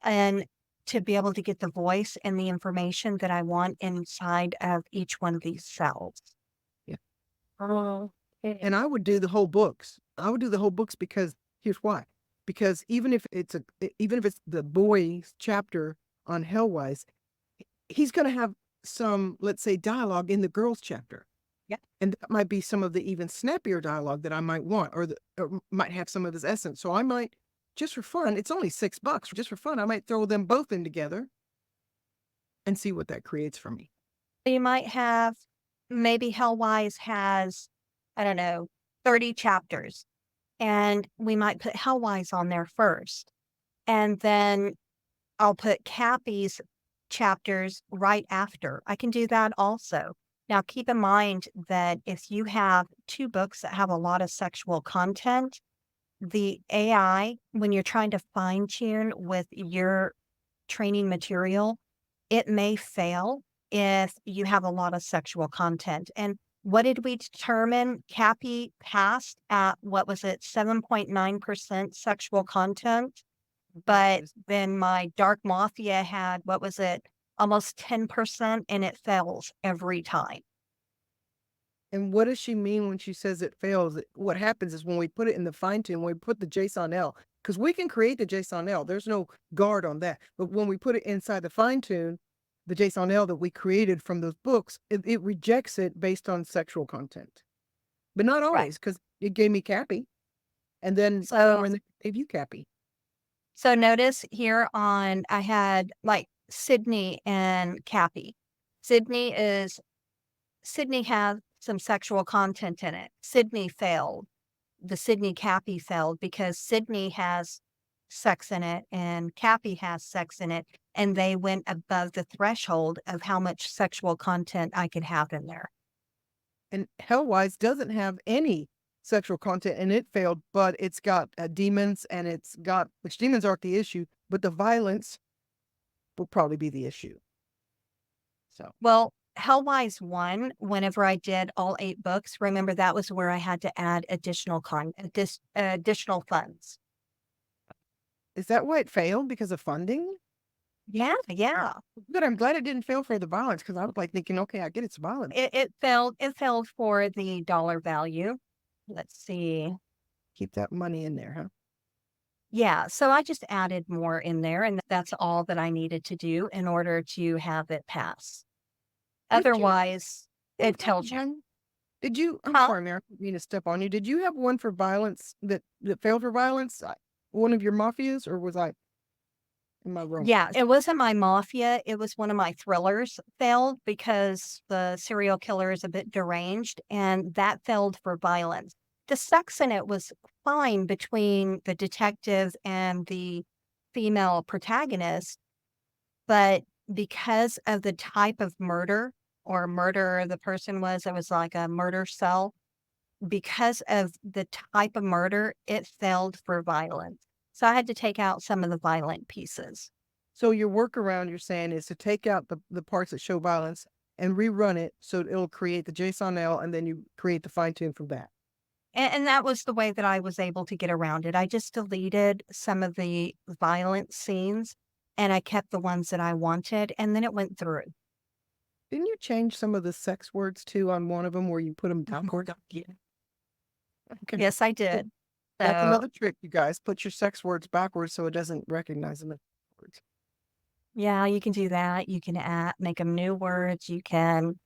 and to be able to get the voice and the information that I want inside of each one of these cells. Yeah. Oh, okay. And I would do the whole books. Because here's why. Because even if it's the boy's chapter on Hellwise, he's going to have some, let's say, dialogue in the girls chapter. Yeah. And that might be some of the even snappier dialogue that I might want, or might have some of this essence. So I might, just for fun, it's only $6, just for fun, I might throw them both in together and see what that creates for me. You might have, maybe Hellwise has, I don't know, 30 chapters, and we might put Hellwise on there first. And then I'll put Cappy's chapters right after. I can do that also. Now, keep in mind that if you have two books that have a lot of sexual content, the AI, when you're trying to fine tune with your training material, it may fail if you have a lot of sexual content. And what did we determine? Cappy passed at, what was it, 7.9% sexual content. But then my Dark Mafia had, what was it, almost 10%, and it fails every time. And what does she mean when she says it fails? What happens is when we put it in the fine tune, when we put the JSON-L, because we can create the JSON-L, there's no guard on that. But when we put it inside the fine tune, the JSON-L that we created from those books, it rejects it based on sexual content. But not always, because it gave me Cappy. And then So- it gave you Cappy. So notice here on, I had like Sydney and Cappy. Sydney has some sexual content in it. Sydney failed. The Sydney Cappy failed because Sydney has sex in it and Cappy has sex in it. And they went above the threshold of how much sexual content I could have in there. And Hellwise doesn't have any sexual content, and it failed, but it's got demons, and it's got, which demons aren't the issue, but the violence will probably be the issue. So, Well, Hellwise 1, whenever I did all 8 books, remember that was where I had to add additional additional funds. is that why it failed? Because of funding? Yeah. Good. I'm glad it didn't fail for the violence, because I was like thinking, okay, I get it's violence. It failed for the dollar value. Let's see. Keep that money in there, huh? Yeah, so I just added more in there, and that's all that I needed to do in order to have it pass. Did you- Otherwise, it tells you. Did you? I'm Huh? sorry, Mary, I didn't mean to step on you. Did you have one for violence that failed for violence? One of your mafias, or was I? Am I wrong? Yeah, it wasn't my mafia. It was one of my thrillers failed because the serial killer is a bit deranged, and that failed for violence. The sex in it was fine between the detective and the female protagonist, but because of the type of murder or murder the person was, it was like a murder cell. Because of the type of murder, it failed for violence. So I had to take out some of the violent pieces. So your workaround, you're saying, is to take out the parts that show violence and rerun it so it'll create the JSON-L, and then you create the fine tune from that. And that was the way that I was able to get around it. I just deleted some of the violent scenes and I kept the ones that I wanted, and then it went through. Didn't you change some of the sex words too on one of them where you put them backward? Yeah. Okay. Yes, I did. That's So, another trick, you guys. Put your sex words backwards so it doesn't recognize them as words. yeah, you can do that. You can make them new words. You can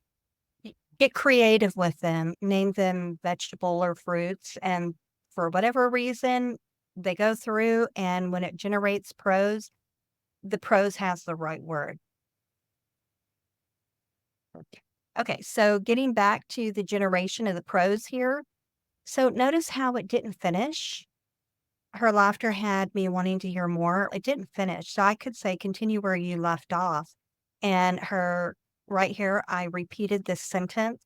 get creative with them, name them vegetable or fruits. And for whatever reason, they go through, and when it generates prose, the prose has the right word. Okay, so getting back to the generation of the prose here. So notice how it didn't finish. Her laughter had me wanting to hear more. It didn't finish. So I could say, continue where you left off. And her right here, I repeated this sentence,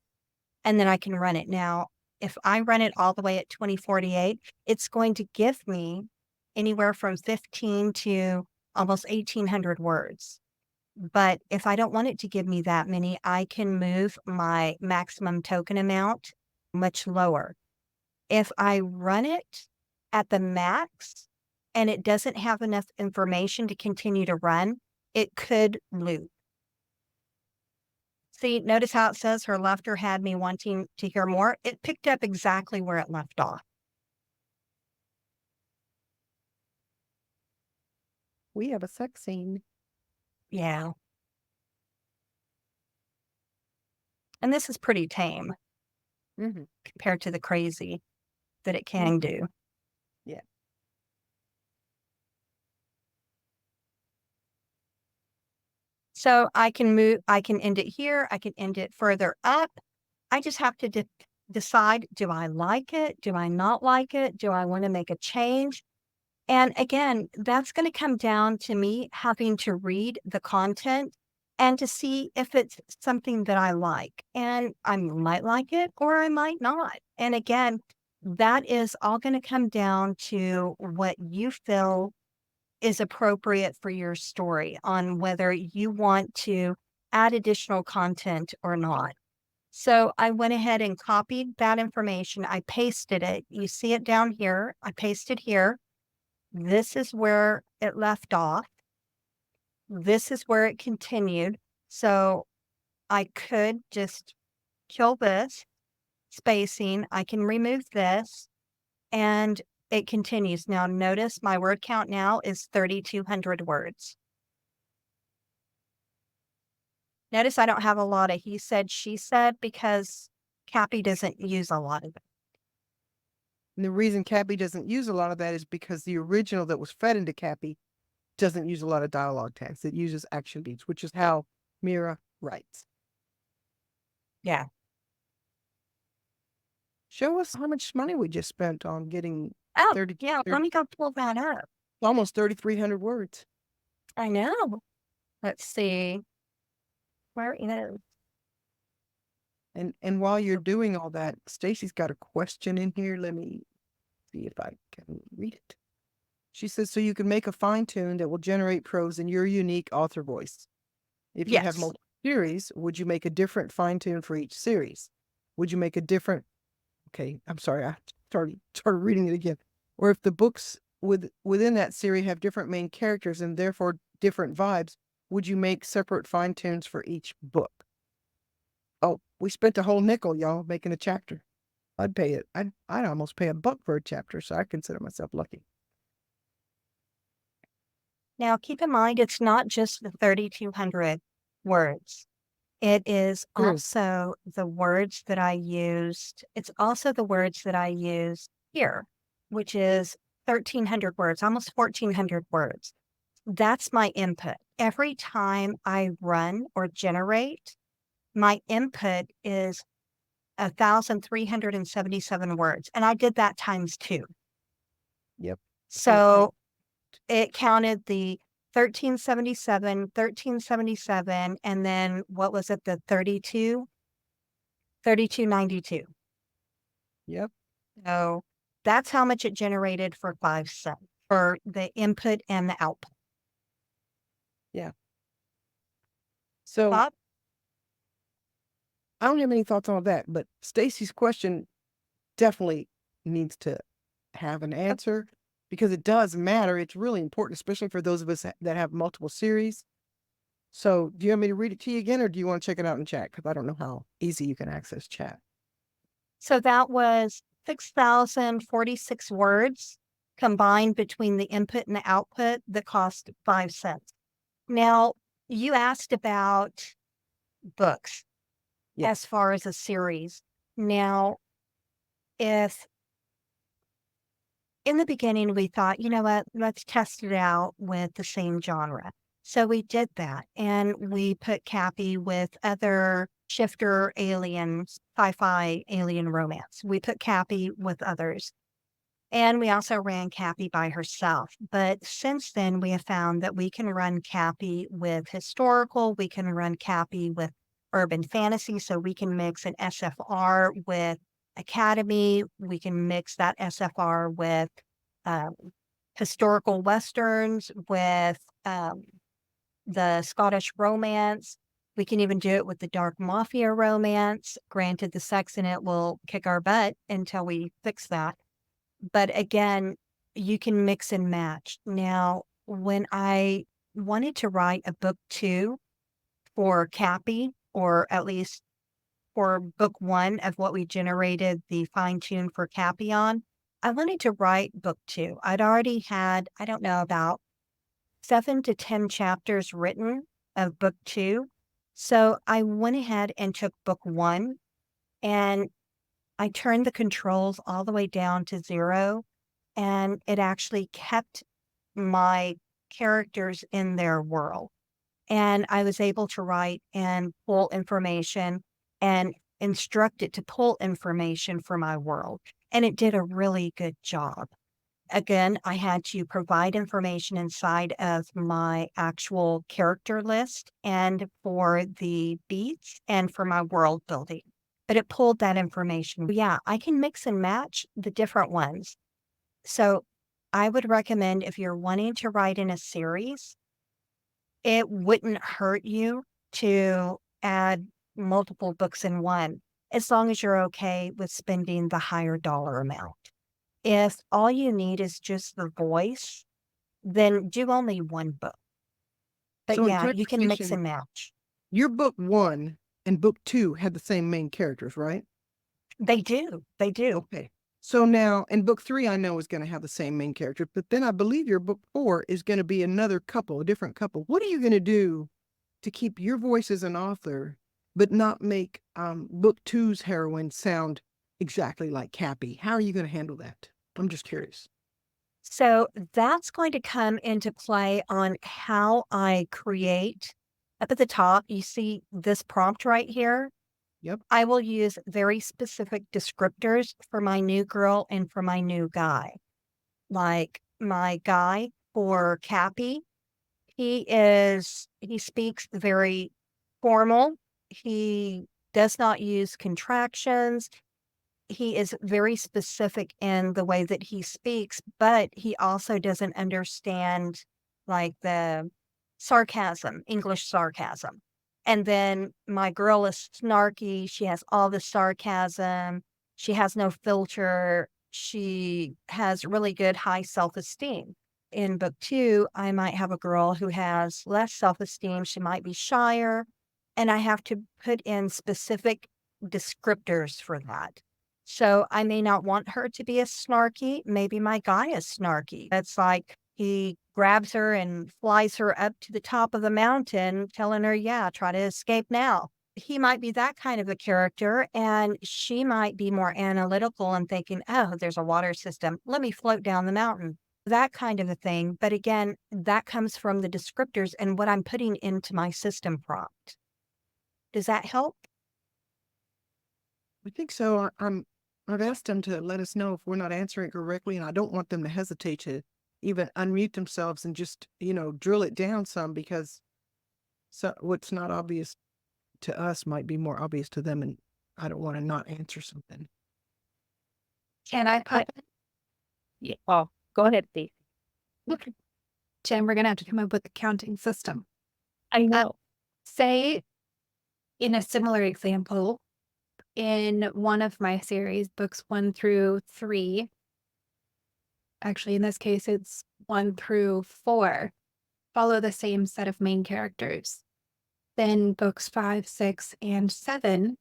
and then I can run it. Now, if I run it all the way at 2048, it's going to give me anywhere from 15 to almost 1,800 words. But if I don't want it to give me that many, I can move my maximum token amount much lower. If I run it at the max and it doesn't have enough information to continue to run, it could loop. See, notice how it says her laughter had me wanting to hear more. It picked up exactly where it left off. We have a sex scene. Yeah. And this is pretty tame Mhm. compared to the crazy that it can do. Yeah. So I can end it here. I can end it further up. I just have to decide, do I like it? Do I not like it? Do I want to make a change? And again, that's going to come down to me having to read the content and to see if it's something that I like. And I might like it or I might not. And again, that is all going to come down to what you feel is appropriate for your story on whether you want to add additional content or not. So I went ahead and copied that information. I pasted it. You see it down here. I pasted here. This is where it left off. This is where it continued. So I could just kill this spacing. I can remove this and it continues. Now notice my word count now is 3,200 words. Notice I don't have a lot of he said, she said because Cappy doesn't use a lot of it. And the reason Cappy doesn't use a lot of that is because the original that was fed into Cappy doesn't use a lot of dialogue tags. It uses action beats, which is how Mira writes. Yeah. Show us how much money we just spent on getting Oh, 30, yeah. 30 Let me go pull that up. almost 3,300 words. I know. Let's see. Where is? And while you're doing all that, Stacy's got a question in here. Let me see if I can read it. She says, so you can make a fine tune that will generate prose in your unique author voice. If you have Yes. multiple series, would you make a different fine tune for each series? Would you make a different, okay, I'm sorry, I started reading it again. Or if the books within that series have different main characters and therefore different vibes, would you make separate fine tunes for each book? Oh, we spent a whole nickel, y'all, making a chapter. I'd pay it. I'd almost pay $1 for a chapter, so I consider myself lucky. Now, keep in mind, it's not just the 3,200 words. It is True. also the words that I used. It's also the words that I use here, which is 1,300 words, almost 1,400 words. That's my input. Every time I run or generate, my input is 1,377 words. And I did that times 2. Yep. So it counted the 1377, and then what was it? The 3292. Yep. So that's how much it generated for 5 cents for the input and the output. So Bob? I don't have any thoughts on that, but Stacy's question definitely needs to have an answer because it does matter. It's really important, especially for those of us that have multiple series. So do you want me to read it to you again, or do you want to check it out in chat? Because I don't know how easy you can access chat. So that was 6,046 words combined between the input and the output that cost 5 cents. Now, you asked about books as far as a series. Now, if in the beginning we thought, you know what, let's test it out with the same genre. So we did that and we put Cappy with other shifter aliens, sci-fi alien romance. We put Cappy with others. And we also ran Cappy by herself. But since then, we have found that we can run Cappy with historical, we can run Cappy with urban fantasy. So we can mix an SFR with Academy. We can mix that SFR with historical Westerns, with the Scottish romance. We can even do it with the dark mafia romance. Granted, the sex in it will kick our butt until we fix that. But again, you can mix and match. Now, when I wanted to write a book 2 for Cappy, or at least for book 1 of what we generated the fine tune for Cappy on, I wanted to write book 2. I'd already had, I don't know, about 7 to 10 chapters written of book 2. So I went ahead and took book 1 and I turned the controls all the way down to 0, and it actually kept my characters in their world. And I was able to write and pull information and instruct it to pull information for my world. And it did a really good job. Again, I had to provide information inside of my actual character list and for the beats and for my world building. But it pulled that information. Yeah, I can mix and match the different ones. So I would recommend if you're wanting to write in a series, it wouldn't hurt you to add multiple books in one, as long as you're okay with spending the higher dollar amount. If all you need is just the voice, then do only one book. But So in yeah, you can mix clarification, and match. your book 1 and book 2 had the same main characters, right? They do. They do. Okay. So now in book 3, I know is going to have the same main character, but then I believe your book 4 is going to be another couple, a different couple. What are you going to do to keep your voice as an author, but not make book 2's heroine sound exactly like Cappy? How are you going to handle that? I'm just curious. So that's going to come into play on how I create. Up at the top, you see this prompt right here. Yep. I will use very specific descriptors for my new girl and for my new guy. Like my guy for Cappy, he speaks very formal. He does not use contractions. He is very specific in the way that he speaks, but he also doesn't understand like the sarcasm, English sarcasm. And then my girl is snarky. She has all the sarcasm. She has no filter. She has really good high self-esteem. In book 2, I might have a girl who has less self-esteem. She might be shyer, and I have to put in specific descriptors for that. So I may not want her to be as snarky. Maybe my guy is snarky. It's like he grabs her and flies her up to the top of the mountain, telling her, yeah, try to escape now. He might be that kind of a character, and she might be more analytical and thinking, oh, there's a water system. Let me float down the mountain. That kind of a thing. But again, that comes from the descriptors and what I'm putting into my system prompt. Does that help? I think so. I've asked them to let us know if we're not answering correctly, and I don't want them to hesitate to even unmute themselves and just, drill it down some, because what's not obvious to us might be more obvious to them, and I don't want to not answer something. Can I put, Yeah. Oh, go ahead, Steve. Jen, we're going to have to come up with a counting system. I know. Say, in a similar example, in one of my series, books 1 through 3, actually, in this case, it's 1 through 4, follow the same set of main characters. Then books 5, 6, and 7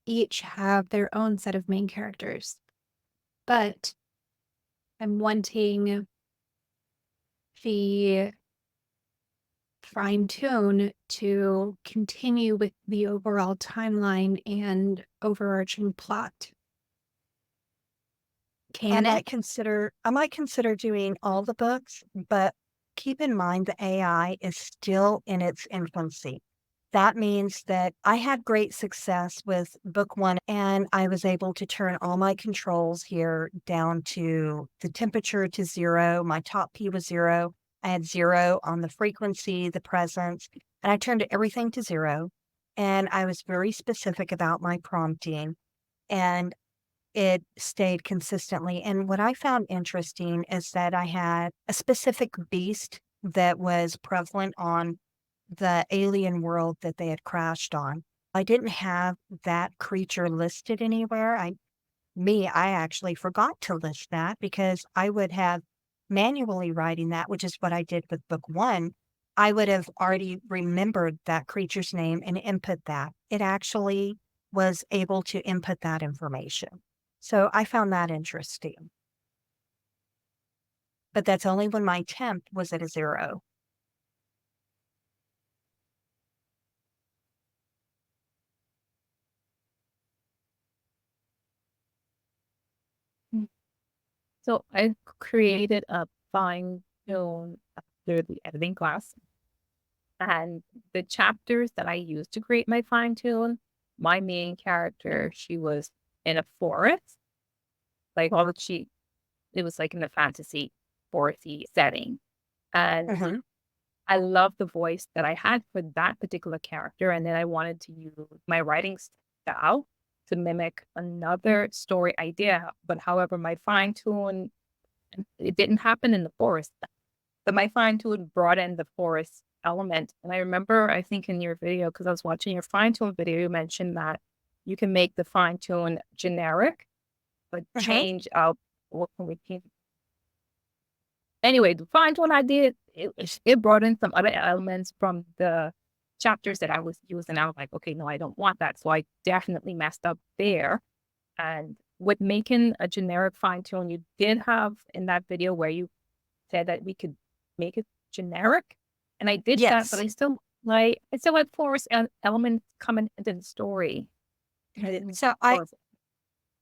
each have their own set of main characters. But I'm wanting the fine tune to continue with the overall timeline and overarching plot. I might consider doing all the books, but keep in mind the AI is still in its infancy. That means that I had great success with book 1, and I was able to turn all my controls here down to the temperature to 0. My top P was 0. I had 0 on the frequency, the presence, and I turned everything to 0. And I was very specific about my prompting, and it stayed consistently. And what I found interesting is that I had a specific beast that was prevalent on the alien world that they had crashed on. I didn't have that creature listed anywhere. I actually forgot to list that because I would have manually writing that, which is what I did with book 1. I would have already remembered that creature's name and input that. It actually was able to input that information. So I found that interesting. But that's only when my temp was at a 0. So I created a fine tune after the editing class. And the chapters that I used to create my fine tune, my main character, she was in a forest. Like it was like in a fantasy foresty setting. And Mhm. I love the voice that I had for that particular character. And then I wanted to use my writing style to mimic another story idea. But however, my fine tune, it didn't happen in the forest. But my fine tune brought in the forest element. And I remember, I think in your video, because I was watching your fine tune video, you mentioned that you can make the fine tune generic, but Mhm. change out what can we change? Anyway, the fine tune I did, it brought in some other elements from the chapters that I was using. I was like, okay, no, I don't want that. So I definitely messed up there. And with making a generic fine tune, you did have in that video where you said that we could make it generic. And I did that, but Yes. I still had forest elements coming into the story. And I didn't So pause it.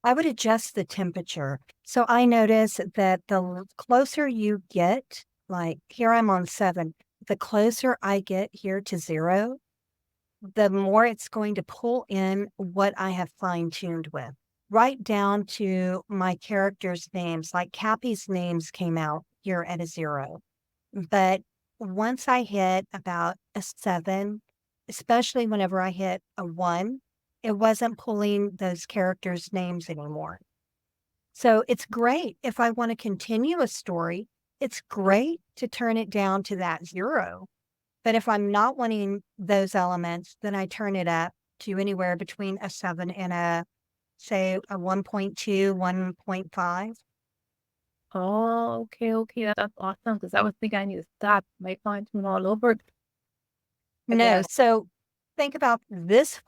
I would adjust the temperature. So I notice that the closer you get, like here I'm on 7, the closer I get here to 0, the more it's going to pull in what I have fine-tuned with, right down to my characters' names. Like Cappy's names came out here at a 0. But once I hit about a 7, especially whenever I hit a 1, it wasn't pulling those characters' names anymore. So it's great if I want to continue a story, it's great to turn it down to that 0. But if I'm not wanting those elements, then I turn it up to anywhere between a 7 and say, a 1.2, 1.5. Oh, okay, okay. That's awesome. Because I was thinking I need to stop my fine tune all over No, again. so think about this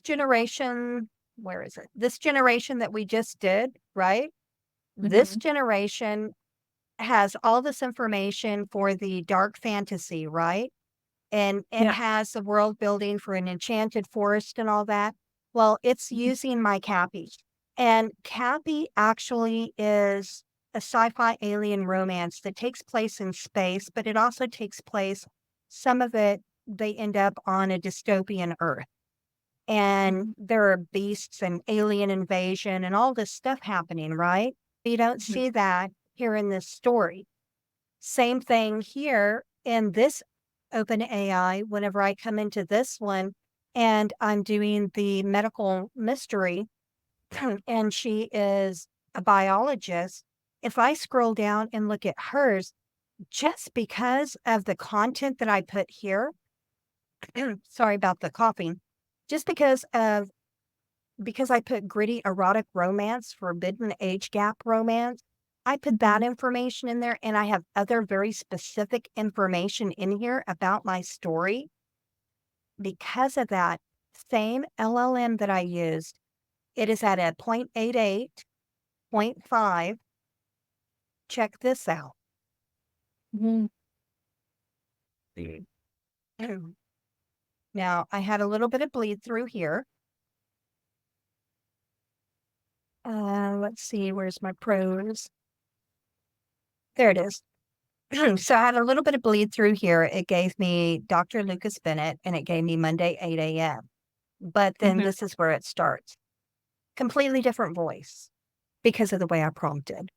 generation, where is it? This generation that we just did, right? This Mhm. generation has all this information for the dark fantasy, right? And it Yeah. has the world building for an enchanted forest and all that. Well, it's Mhm. using my Cappy. And Cappy actually is a sci-fi alien romance that takes place in space, but it also takes place, some of it, they end up on a dystopian Earth. And Mhm. there are beasts and alien invasion and all this stuff happening, right? You don't Mhm. see that here in this story. Same thing here in this OpenAI, whenever I come into this one and I'm doing the medical mystery, and she is a biologist. If I scroll down and look at hers, just because of the content that I put here, sorry about the coughing, just because I put gritty erotic romance, forbidden age gap romance, I put that Mhm. information in there, and I have other very specific information in here about my story. Because of that same LLM that I used, it is at a 0.88, 0.5. Check this out. Mhm. Now, I had a little bit of bleed through here. Let's see, where's my prose? There it is. So I had a little bit of bleed through here. It gave me Dr. Lucas Bennett and it gave me Monday, 8 a.m. But then Mhm. this is where it starts. Completely different voice because of the way I prompted.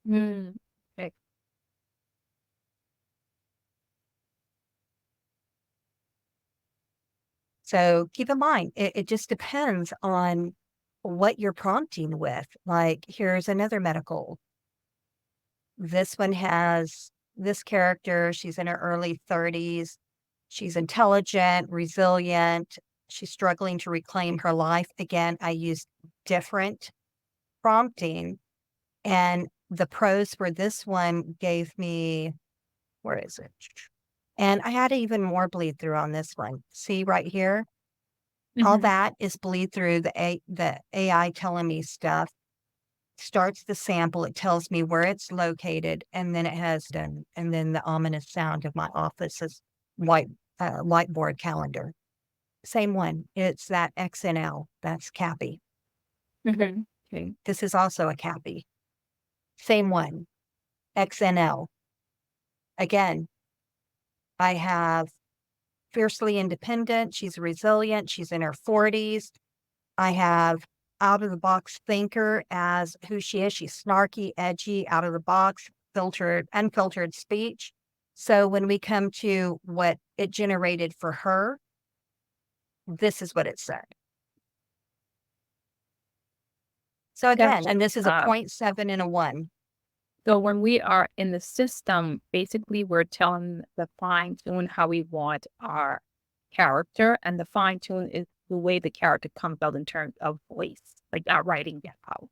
Mm. Okay. So keep in mind, it just depends on what you're prompting with. Like, here's another medical. This one has this character. She's in her early 30s. She's intelligent, resilient. She's struggling to reclaim her life. Again, I used different prompting. And the prose for this one gave me, where is it? And I had even more bleed through on this one. See right here? All Mhm. that is bleed through the AI telling me stuff. Starts the sample, it tells me where it's located, and then it has done, and then the ominous sound of my office's white whiteboard calendar. Same one. It's that XNL. That's Cappy. Mhm. Okay. This is also a CAPI. Same one, XNL. Again, I have fiercely independent. She's resilient. She's in her 40s. I have out of the box thinker as who she is. She's snarky, edgy, out of the box, unfiltered speech. So when we come to what it generated for her, this is what it said. So again, Gotcha. and this is a 0.7 and a 1. So when we are in the system, basically we're telling the fine tune how we want our character, and the fine tune is the way the character comes out in terms of voice, like our writing that out.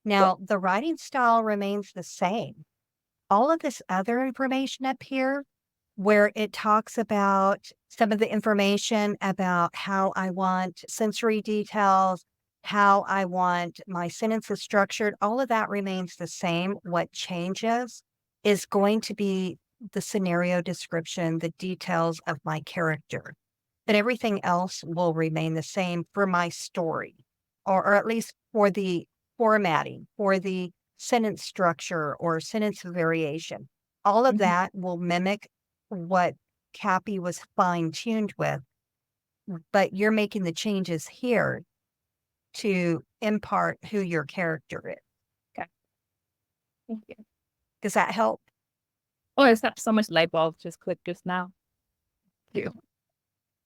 Now, the writing style remains the same. All of this other information up here, where it talks about some of the information about how I want sensory details, how I want my sentences structured, all of that remains the same. What changes is going to be the scenario description, the details of my character. But everything else will remain the same for my story, or at least for the formatting, for the sentence structure or sentence variation. All of Mhm. that will mimic what CAPI was fine-tuned with, but you're making the changes here to impart who your character is. Thank you. Does that help? Oh, it's not so much light bulb just clicked just now.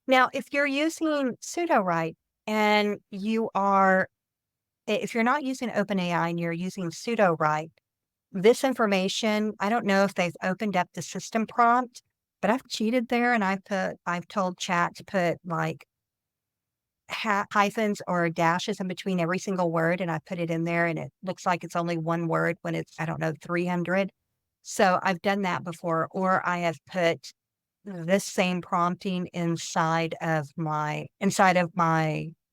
Now, if you're using pseudo-write and if you're not using OpenAI and you're using pseudo-write, this information, I don't know if they've opened up the system prompt, but I've cheated there and I've told chat to put like hyphens or dashes in between every single word, and I put it in there and it looks like it's only one word when it's, I don't know, 300. So I've done that before, or I have put this same prompting inside of my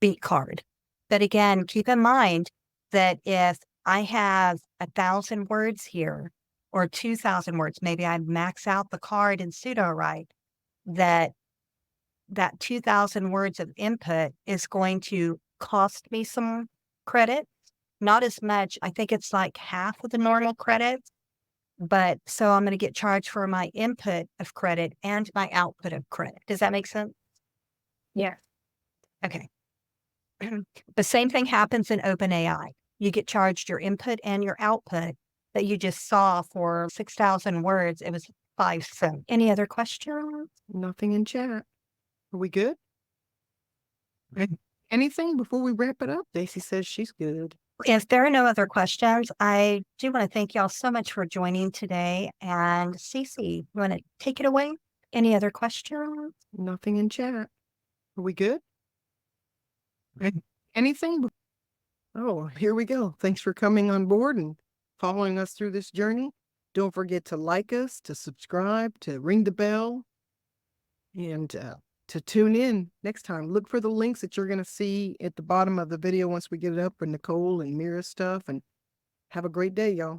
beat card. But again, keep in mind that if I have 1,000 words here or 2,000 words, maybe I max out the card in pseudo-write, that 2,000 words of input is going to cost me some credit. Not as much. I think it's like half of the normal credits. But so I'm going to get charged for my input of credit and my output of credit. Does that make sense? Yeah. Okay. The same thing happens in OpenAI. You get charged your input and your output that you just saw for 6,000 words. It was 5 cents. Any other questions? Nothing in chat. Are we good? Anything before we wrap it up? Daisy says she's good. If there are no other questions, I do want to thank y'all so much for joining today. And Cece, you want to take it away? Any other questions? Nothing in chat. Are we good? Anything? Oh, here we go. Thanks for coming on board and following us through this journey. Don't forget to like us, to subscribe, to ring the bell, and to tune in next time. Look for the links that you're going to see at the bottom of the video once we get it up for Nicole and Mira's stuff. And have a great day, y'all.